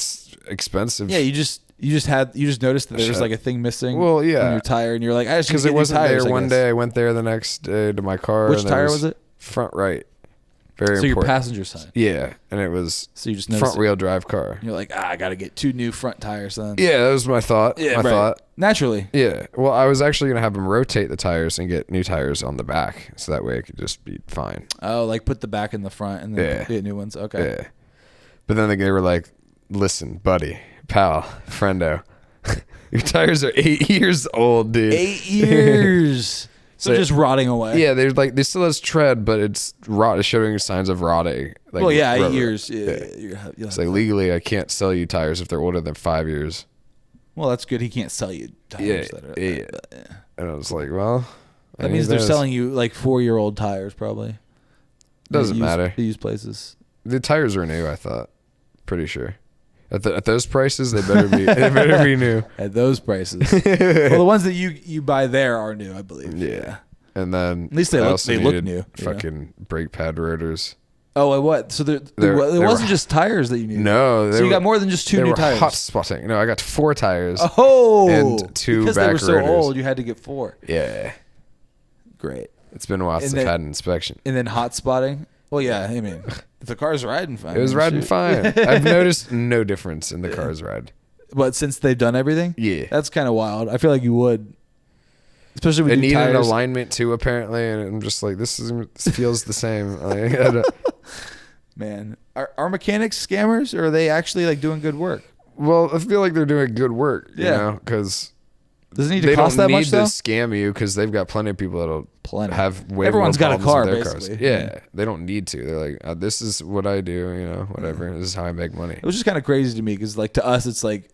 expensive. Yeah, you just noticed that there was like a thing missing. Well, yeah. On your tire, and you're like, I just because it wasn't there one day. I went there the next day to my car. Which tire was it? Front right. Very so important. Your passenger side. Yeah, and it was so you just front wheel drive car. You're like, I got to get 2 new front tires then. Yeah, that was my thought. Yeah, thought. Naturally. Yeah. Well, I was actually gonna have them rotate the tires and get new tires on the back, so that way it could just be fine. Oh, like put the back in the front and then get new ones. Okay. Yeah. But then they were like, "Listen, buddy, pal, friendo, your tires are 8 years old, dude. 8 years." So just rotting away. Yeah, they're like, they still has tread, but it's showing signs of rotting. Like, well, yeah, 8 years. Yeah. It's like, legally, I can't sell you tires if they're older than 5 years. Well, that's good. He can't sell you tires that are. Yeah. And I was like, well, that means they're selling you like 4-year-old tires, probably. Doesn't matter. These places. The tires are new, I thought. Pretty sure. At those prices, they better be new. At those prices. Well, the ones that you buy there are new, I believe. Yeah. And then at least they look new. Fucking brake pad rotors. Oh, and what? So it wasn't just tires that you needed. No. So you got more than just 2 new tires. Hot spotting. No, I got 4 tires. Oh. And 2 because back they were so rotors. old, you had to get 4. Yeah. Great. It's been a while since I've had an inspection. And then hot spotting. Well, yeah, I mean, if the car's riding fine. It was riding fine. I've noticed no difference in the car's ride. But since they've done everything? Yeah. That's kind of wild. I feel like you would. Especially with new tires. It needed alignment too, apparently, and I'm just like, this feels the same. Like, man, are mechanics scammers, or are they actually like doing good work? Well, I feel like they're doing good work, you know, because does it need to cost that much? They don't need to scam you because they've got plenty of people that'll have way Everyone's more got a car, with their basically. cars. Yeah, they don't need to. They're like, this is what I do, you know, whatever. This is how I make money. It was just kind of crazy to me because, like, to us, it's like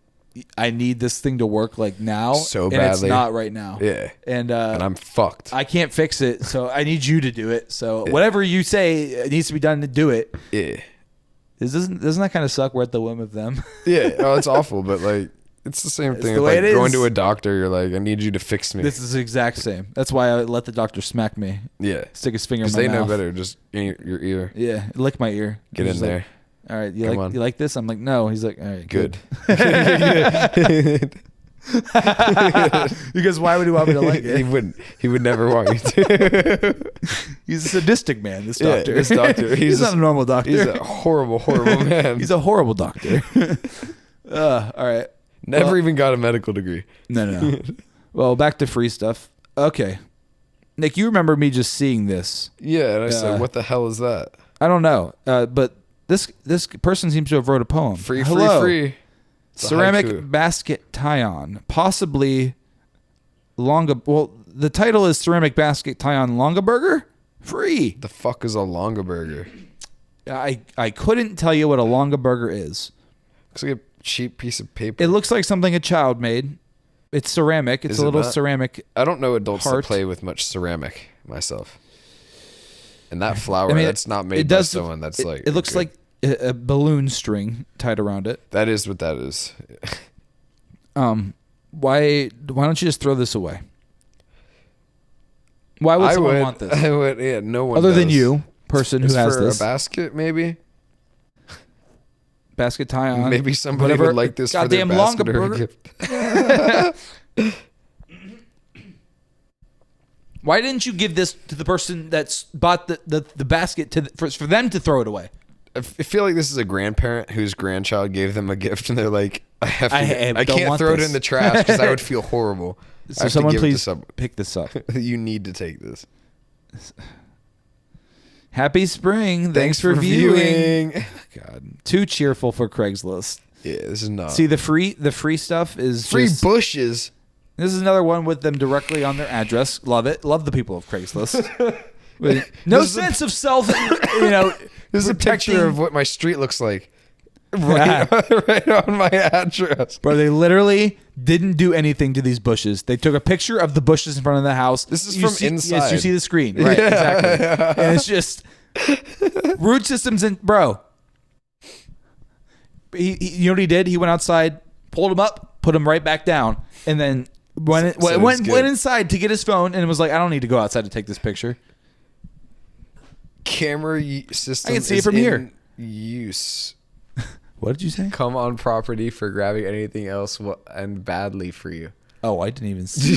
I need this thing to work like now, so and badly. it's not right now. Yeah, and I'm fucked. I can't fix it, so I need you to do it. So whatever you say it needs to be done to do it. Yeah. Doesn't that kind of suck? We're at the whim of them. Yeah. Oh, it's awful, but like it's the same thing. the With, way like it going is. to a doctor, you're like, I need you to fix me. This is the exact same. That's why I let the doctor smack me. Yeah. Stick his finger in Because my they mouth. know better. Just in your ear. Yeah, lick my ear. Get He's in like, there. all right, Come on. you like this? I'm like, no. He's like, all right, Good. Because why would he want me to like it? He would never want you to. He's a sadistic man, this doctor. Yeah, this doctor. He's not a normal doctor. He's a horrible, horrible man. He's a horrible doctor. All right. Never even got a medical degree. No. Well, back to free stuff. Okay. Nick, you remember me just seeing this. Yeah, and I said, what the hell is that? I don't know. But this person seems to have wrote a poem. Free. It's Ceramic basket tie-on. Possibly Longa. Well, the title is Ceramic Basket Tie-on Longaburger? Free. The fuck is a Longaburger? I couldn't tell you what a Longaburger is. Looks like a cheap piece of paper. It looks like something a child made. It's ceramic. It's Is a it little not? ceramic. I don't know adults heart. that play with much ceramic myself. And that flower, I mean, that's not made by someone. That's like... It looks like a balloon string tied around it. That is what that is. Why don't you just throw this away? Why would someone want this? I would, yeah, no one Other than does. you, person It's who has for this. a basket, maybe? Basket tie-on. Maybe somebody would like this for their goddamn basket or a Longaburger. gift. Why didn't you give this to the person that's bought the basket for them to throw it away? I feel like this is a grandparent whose grandchild gave them a gift, and they're like, I don't can't want throw it this." in the trash because I would feel horrible. I So have to someone give it to please someone. pick this up. You need to take this. Happy spring. Thanks for viewing. God. Too cheerful for Craigslist. Yeah, this is not. See, the free stuff is free just, bushes. This is another one with them directly on their address. Love it. Love the people of Craigslist. With no This is sense of self, you know. This is a protecting- picture of what my street looks like. Right, right on my address. Bro, they literally didn't do anything to these bushes. They took a picture of the bushes in front of the house. This is You from inside. Yes, you see the screen. Right, Yeah. exactly. And it's just root systems in, bro. He you know what he did? He went outside, pulled him up, put him right back down, and then went inside to get his phone and was like, I don't need to go outside to take this picture. Camera system I can see it is from in here. use. What did you say? Come on property for grabbing anything else and badly for you. Oh, I didn't even see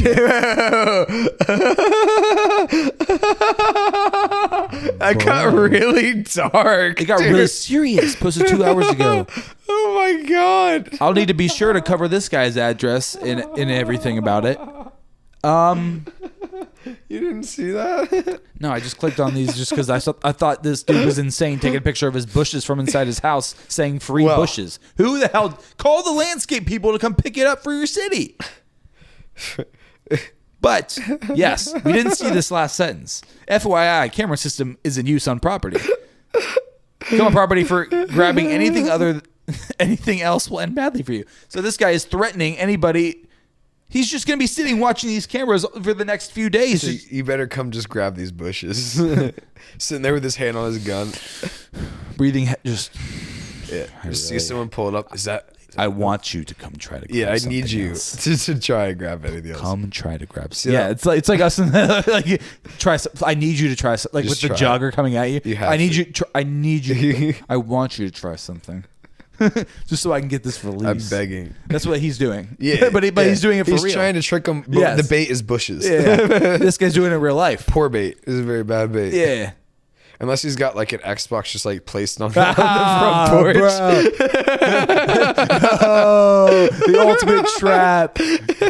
That got really dark. It got really serious. Posted 2 hours ago. Oh my god. I'll need to be sure to cover this guy's address and everything about it. You didn't see that? No, I just clicked on these just because I thought this dude was insane taking a picture of his bushes from inside his house saying free bushes. Who the hell? Call the landscape people to come pick it up for your city. But, yes, we didn't see this last sentence. FYI, camera system is in use on property. Come on property for grabbing anything else will end badly for you. So this guy is threatening anybody. He's just going to be sitting watching these cameras for the next few days. So you better come just grab these bushes. Sitting there with his hand on his gun. Breathing, just see someone pull it up. Is that... I want you to come try to grab I something need you else. to try and grab anything else. Come try to grab See something. Yeah, that? it's like us in the, like try some, I need you to try something. Like Just with the try jogger coming at you. You have I need to. you I need you I want you to try something. Just so I can get this release. I'm begging. That's what he's doing. Yeah, but he's doing it for real. He's trying to trick him. But Yes. The bait is bushes. Yeah. This guy's doing it in real life. Poor bait. This is a very bad bait. Yeah. Unless he's got like an Xbox just like placed on the front porch. Oh, the ultimate trap.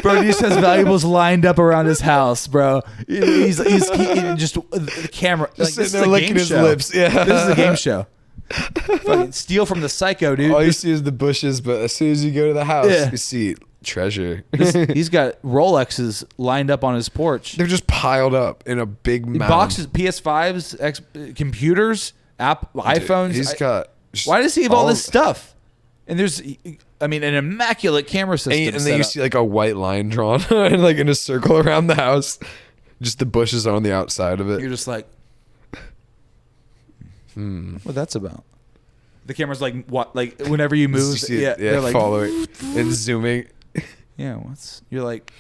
Bro, he just has valuables lined up around his house, bro. He's just the camera. Like, Just this sitting is there a licking game his show. lips. Yeah. This is a game show. Fucking steal from the psycho, dude. All you see is the bushes, but as soon as you go to the house, Yeah. you see treasure. He's got Rolexes lined up on his porch. They're just piled up in a big mound. Boxes, PS5s, computers, iPhones. He's got. Why does he have all this stuff? And there's I mean, an immaculate camera system. And then you see like a white line drawn like in a circle around the house. Just the bushes on the outside of it. You're just like, what that's about. The camera's like, what? Like whenever you move, they're like following and zooming. Yeah, you're like,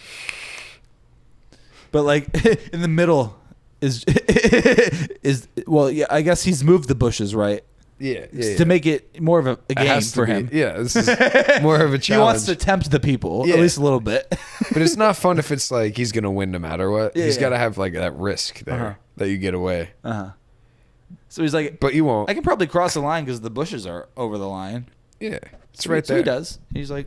but like in the middle is well, yeah. I guess he's moved the bushes, right? Yeah. To make it more of a game for him. Yeah, this is more of a challenge. He wants to tempt the people, at least a little bit. But it's not fun if it's like he's gonna win no matter what. He's got to have like that risk there that you get away. So he's like, but you won't. I can probably cross the line because the bushes are over the line. Yeah, it's right there. He does. He's like,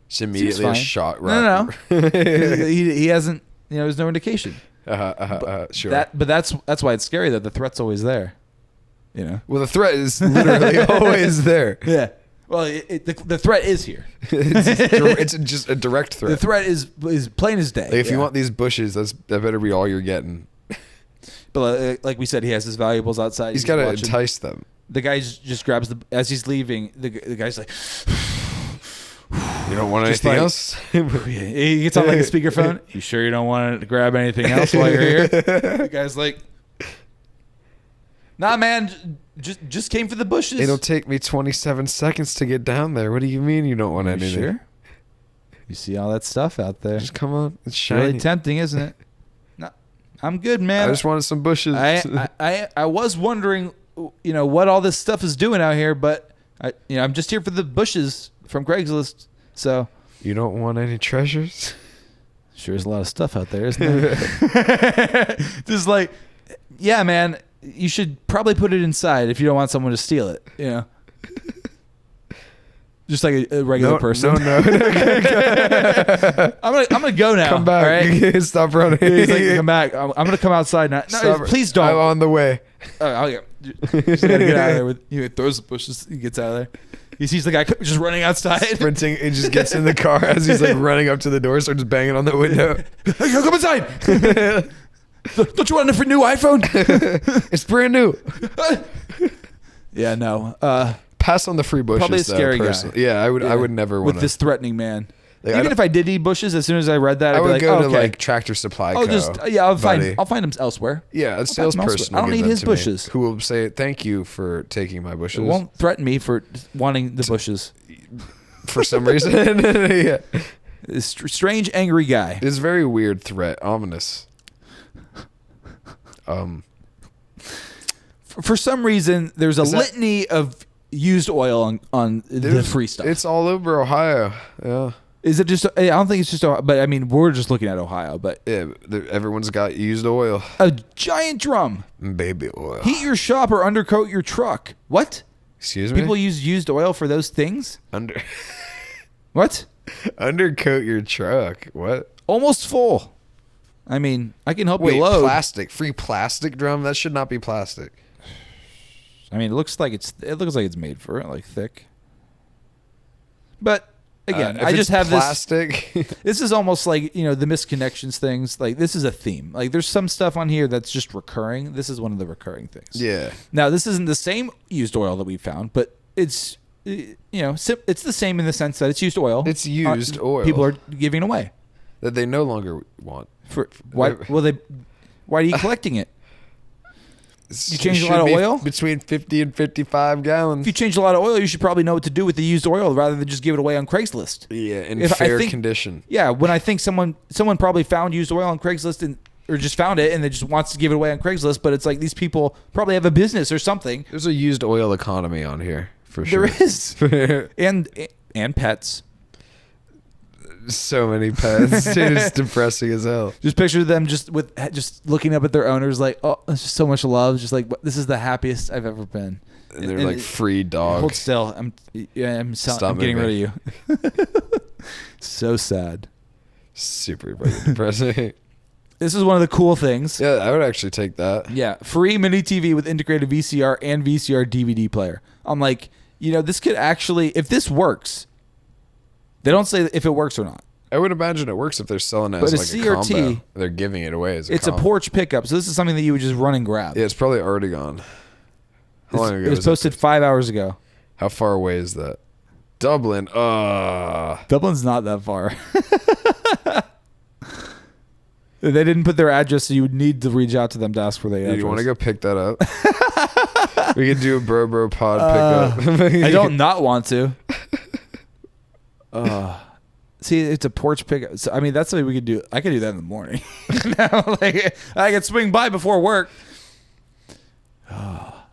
it's immediately a shot. No. he hasn't. There's no indication. Sure. But that's why it's scary that the threat's always there. Well, the threat is literally always there. Yeah. Well, the threat is here. It's just a direct threat. The threat is plain as day. Like if you want these bushes, that better be all you're getting. But like we said, he has his valuables outside. He's got to entice them. The guy just grabs as he's leaving. The guy's like, "You don't want anything else?" He gets on like a speakerphone. You sure you don't want to grab anything else while you're here? The guy's like, "Nah, man, just came for the bushes. It'll take me 27 seconds to get down there. What do you mean you don't want anything?" Sure? You see all that stuff out there. Just come on. It's shiny. Really tempting, isn't it? No, I'm good, man. I just wanted some bushes. I was wondering, what all this stuff is doing out here, but I'm just here for the bushes from Craigslist. So you don't want any treasures? Sure, there's a lot of stuff out there, isn't there? Just like, yeah, man. You should probably put it inside if you don't want someone to steal it. Just like a regular person. No. I'm gonna go now. Come back. Right? Stop running. He's like, come back. I'm gonna come outside now. No, please don't. I'm on the way. Okay. Just gotta get out of there. He throws the bushes. He gets out of there. He sees the guy just running outside. Sprinting. He just gets in the car as he's like running up to the door, starts banging on the window. Hey, come inside. Don't you want a new iPhone? It's brand new. Yeah, no. Pass on the free bushes. Probably a scary guy. Yeah, I would never want with this threatening man. Like, even if I did need bushes, as soon as I read that, I'd be like, go to like Tractor Supply. I'll find them elsewhere. Yeah, a salesperson. I don't need his bushes. Who will say thank you for taking my bushes? It won't threaten me for wanting the bushes for some reason. Yeah, strange, angry guy. It's a very weird threat, ominous. For some reason, there's a litany of used oil on the free stuff. It's all over Ohio. Yeah. Is it just? I don't think it's just Ohio, but I mean, we're just looking at Ohio. But yeah, everyone's got used oil. A giant drum. Baby oil. Heat your shop or undercoat your truck. What? Excuse me? People use used oil for those things? What? Undercoat your truck. What? Almost full. I mean, I can help you load. Free plastic drum? That should not be plastic. I mean, it looks like it's made for it, like thick. But again, I just have plastic. This is almost like, the misconnections things. Like, this is a theme. Like, there's some stuff on here that's just recurring. This is one of the recurring things. Yeah. Now, this isn't the same used oil that we found, but it's it's the same in the sense that it's used oil. It's used oil. People are giving away that they no longer want. Why? Well, why are you collecting it? You change a lot of oil? Between 50 and 55 gallons. If you change a lot of oil, you should probably know what to do with the used oil rather than just give it away on Craigslist. Yeah, in fair condition. Yeah, when I think someone probably found used oil on Craigslist or just found it and they just wants to give it away on Craigslist, but it's like these people probably have a business or something. There's a used oil economy on here, for sure. There is. and pets. So many pets. Dude, it's depressing as hell. Just picture them just looking up at their owners like, oh, it's just so much love. Just like, this is the happiest I've ever been. And they're like free dog. Hold still. I'm getting rid of you. So sad. Super depressing. This is one of the cool things. Yeah, I would actually take that. Yeah, free mini TV with integrated VCR and VCR DVD player. I'm like, this could actually, if this works. They don't say if it works or not. I would imagine it works if they're selling it as like a combo. They're giving it away as a combo. A porch pickup, so this is something that you would just run and grab. Yeah, it's probably already gone. How long ago it was posted 5 hours ago. How far away is that? Dublin. Dublin's not that far. They didn't put their address, so you would need to reach out to them to ask for their address. Do you want to go pick that up? We could do a BROBROPOD pickup. I don't not want to. See, it's a porch pickup. So, I mean, that's something we could do. I could do that in the morning. Like, I could swing by before work. That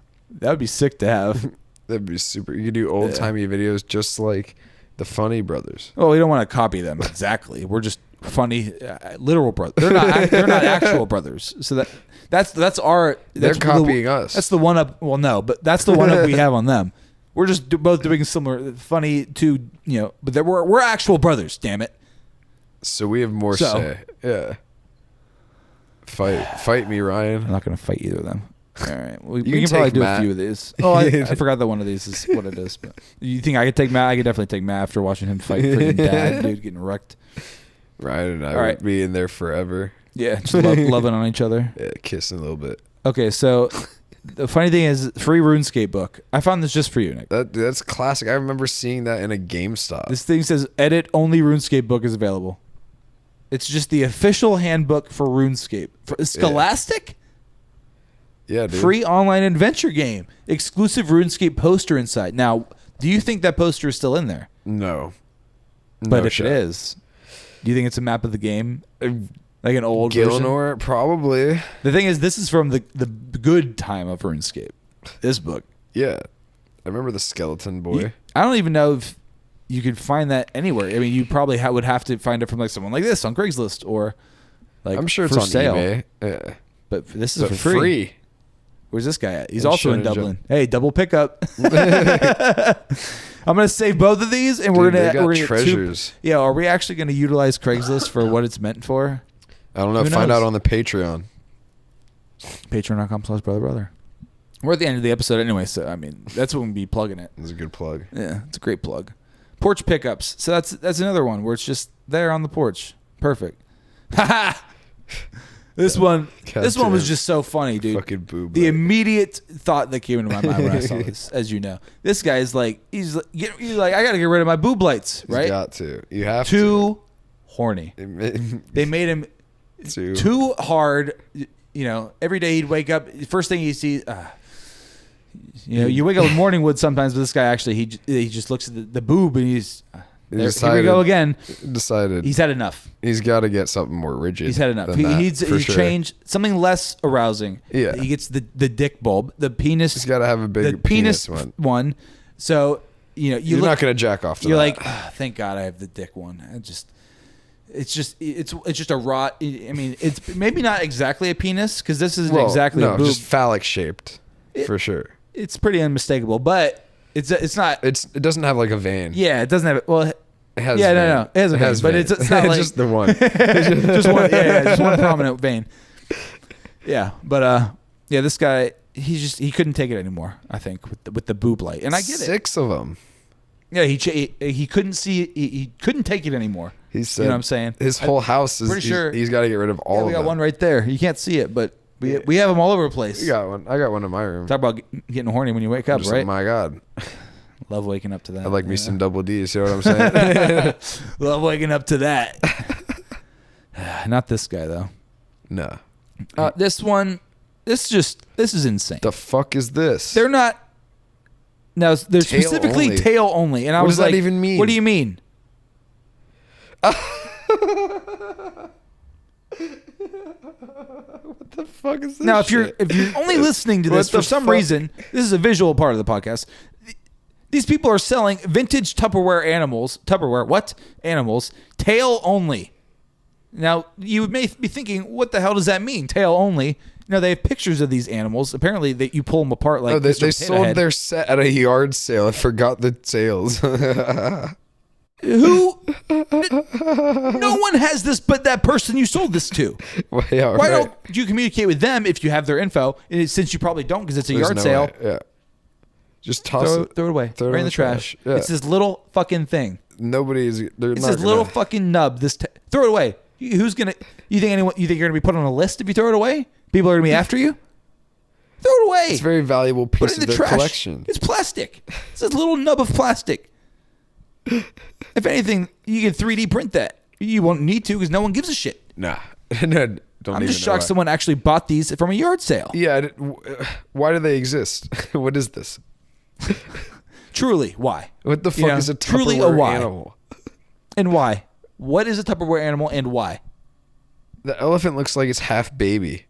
would be sick to have. That'd be super. You could do old timey videos just like the Funny Brothers. Well, we don't want to copy them exactly. We're just funny, literal brothers. They're not actual brothers. So that's our. They're copying us. That's the one up. Well, no, but that's the one up we have on them. We're just both doing similar, funny to but we're actual brothers. Damn it. So we have more say. Yeah. Fight me, Ryan. I'm not gonna fight either of them. All right, we can probably do a few of these. Oh, I forgot that one of these is what it is. But you think I could take Matt? I could definitely take Matt after watching him fight freaking dad, dude, getting wrecked. Ryan and I would be in there forever. Yeah, just loving on each other. Yeah, kissing a little bit. Okay, so the funny thing is, free RuneScape book. I found this just for you, Nick. That's classic. I remember seeing that in a GameStop. This thing says, edit only RuneScape book is available. It's just the official handbook for RuneScape. For Scholastic? Yeah, dude. Free online adventure game. Exclusive RuneScape poster inside. Now, do you think that poster is still in there? No. But if it is, do you think it's a map of the game? Like an old Gilnor, version? probably. The thing is, this is from the good time of RuneScape. This book. Yeah. I remember the skeleton boy. I don't even know if you could find that anywhere. I mean, you probably would have to find it from like someone like this on Craigslist or like I'm sure it's for on sale. eBay. Yeah. But this is for free. Where's this guy at? He's also in Dublin. Hey, double pickup. I'm gonna save both of these, and we're gonna treasures. Yeah, are we actually gonna utilize Craigslist for what it's meant for? I don't know. Find out on the Patreon. Patreon.com/BrotherBrother. We're at the end of the episode anyway, so I mean that's when we'll be plugging it. It's a good plug. Yeah, it's a great plug. Porch pickups. So that's another one where it's just there on the porch. Perfect. This one was just so funny, dude. Fucking boob. The immediate thought that came into my mind when I saw this, as you know, this guy is like, he's like, I got to get rid of my boob lights, right? You got to. You have to. Too horny. They made him too hard. Every day he'd wake up. First thing he sees, you wake up with morning wood sometimes, but this guy actually he just looks at the boob and he's. Here we go again. Decided. He's had enough. He's got to get something more rigid. He's had enough. He needs to change something less arousing. Yeah. He gets the dick bulb, the penis. He's got to have a big penis one. So you're not going to jack off to that. You're like, thank God I have the dick one. It's just a rot. I mean, it's maybe not exactly a penis because this isn't exactly a boob. Just phallic shaped for sure. It's pretty unmistakable, but it's not. It doesn't have like a vein. Yeah, it doesn't have. Well, it has. Yeah, vein. no, it has a vein, but vein. it's not like just the one. just one. Yeah, just one prominent vein. Yeah, but this guy, he couldn't take it anymore. I think with the boob light, and I get 6 of them. Yeah, he couldn't see. He couldn't take it anymore. He said, you know what I'm saying? His whole house is. Pretty sure he's got to get rid of all of them. We got one right there. You can't see it, but we have them all over the place. You got one. I got one in my room. Talk about getting horny when you wake up, right? Like, my God. Love waking up to that. I like me some double D's. You know what I'm saying? Love waking up to that. Not this guy though. No. This one. This is insane. The fuck is this? They're not. Now they're specifically tail only, and I was like, what does that even mean? What do you mean? What the fuck is this? Now, if you're only listening to this for some reason, this is a visual part of the podcast. These people are selling vintage Tupperware animals. Tupperware, what? Animals. Tail only. Now, you may be thinking, what the hell does that mean? Tail only. No, they have pictures of these animals. Apparently, that you pull them apart like they sold their set at a yard sale. I forgot the sales. Who? No one has this but that person you sold this to. Well, yeah, Why don't you communicate with them if you have their info? Since you probably don't because it's a yard sale. Way. Yeah. Just toss it. Throw it away. Throw it in the trash. Yeah. It's this little fucking thing. It's this little fucking nub. Throw it away. Who's gonna? You think you're gonna be put on a list if you throw it away? People are gonna be after you. Throw it away. It's a very valuable piece of their collection. It's plastic. It's this little nub of plastic. If anything, you can 3D print that. You won't need to because no one gives a shit. Nah. No, I'm just shocked someone actually bought these from a yard sale. Yeah. Why do they exist? What is this? Truly, why? What the fuck is a Tupperware animal? And why? What is a Tupperware animal and why? The elephant looks like it's half baby.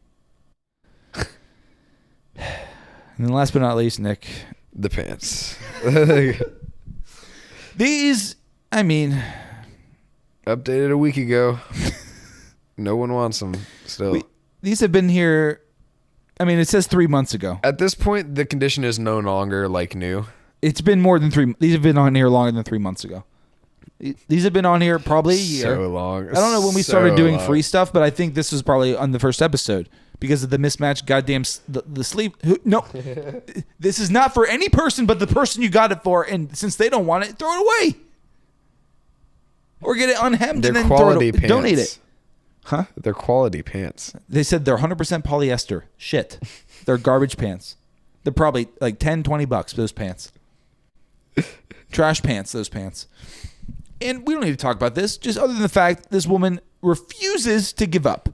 And then last but not least, Nick. The pants. These, I mean... Updated a week ago. No one wants them still. These have been here... I mean, it says 3 months ago. At this point, the condition is no longer like new. It's been more than 3... These have been on here longer than 3 months ago. These have been on here probably a year. So long. I don't know when we started doing free stuff, but I think this was probably on the first episode because of the mismatched goddamn the sleeve. No, this is not for any person but the person you got it for, and since they don't want it, throw it away or get it unhemmed and then donate it. Huh? They're quality pants. They said they're 100% polyester. Shit, they're garbage pants. They're probably like $10-$20 for those pants. Trash pants, those pants. And we don't need to talk about this, just other than the fact this woman refuses to give up.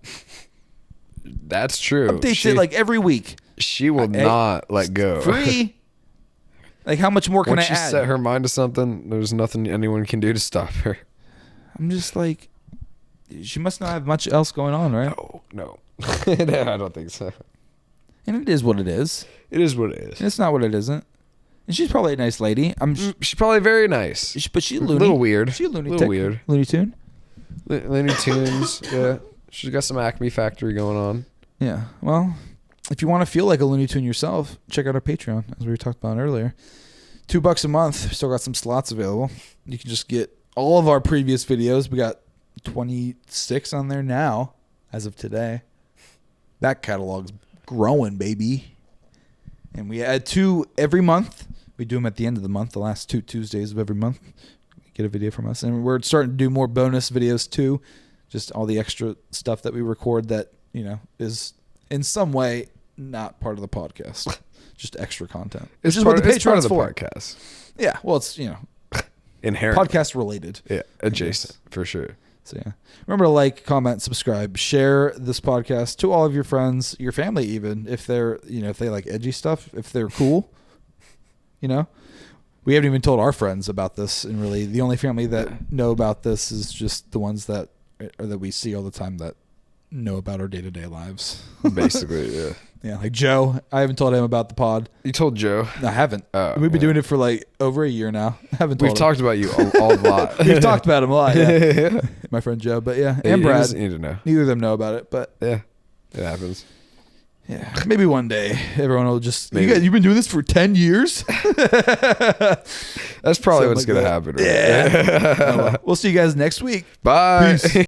That's true. Updates it like every week. She will not let go. Free. Like, how much more can Once I add? Once she set her mind to something, there's nothing anyone can do to stop her. I'm just like, she must not have much else going on, right? No. No, I don't think so. And it is what it is. It is what it is. And it's not what it isn't. And she's probably a nice lady. She's probably very nice. But she's loony. A little weird. She's a loony. Little weird. Looney Tune. Looney Tunes. Yeah. She's got some Acme Factory going on. Yeah. Well, if you want to feel like a Looney Tune yourself, check out our Patreon, as we were talking about earlier. $2 a month. Still got some slots available. You can just get all of our previous videos. We got 26 on there now, as of today. That catalog's growing, baby. And we add 2 every month. We do them at the end of the month, the last 2 Tuesdays of every month. Get a video from us. And we're starting to do more bonus videos too. Just all the extra stuff that we record that, is in some way not part of the podcast. Just extra content. It's just what the Patreon's for. Podcast. Yeah. Well, it's, inherent. Podcast related. Yeah. Adjacent, for sure. So, yeah. Remember to like, comment, subscribe, share this podcast to all of your friends, your family even, if they're, if they like edgy stuff, if they're cool. We haven't even told our friends about this, and really the only family that know about this is just the ones that we see all the time that know about our day-to-day lives. Basically, yeah. Yeah, like Joe. I haven't told him about the pod. You told Joe? No, I haven't. We've been doing it for like over a year now. I haven't told him. We've talked about you a lot. We've talked about him a lot, yeah. My friend Joe, but yeah. And Brad. Doesn't need to know. Neither of them know about it, but yeah, it happens. Yeah, maybe one day everyone will just. You've been doing this for 10 years. That's probably what's gonna happen. Right? Yeah. We'll see you guys next week. Bye. Peace.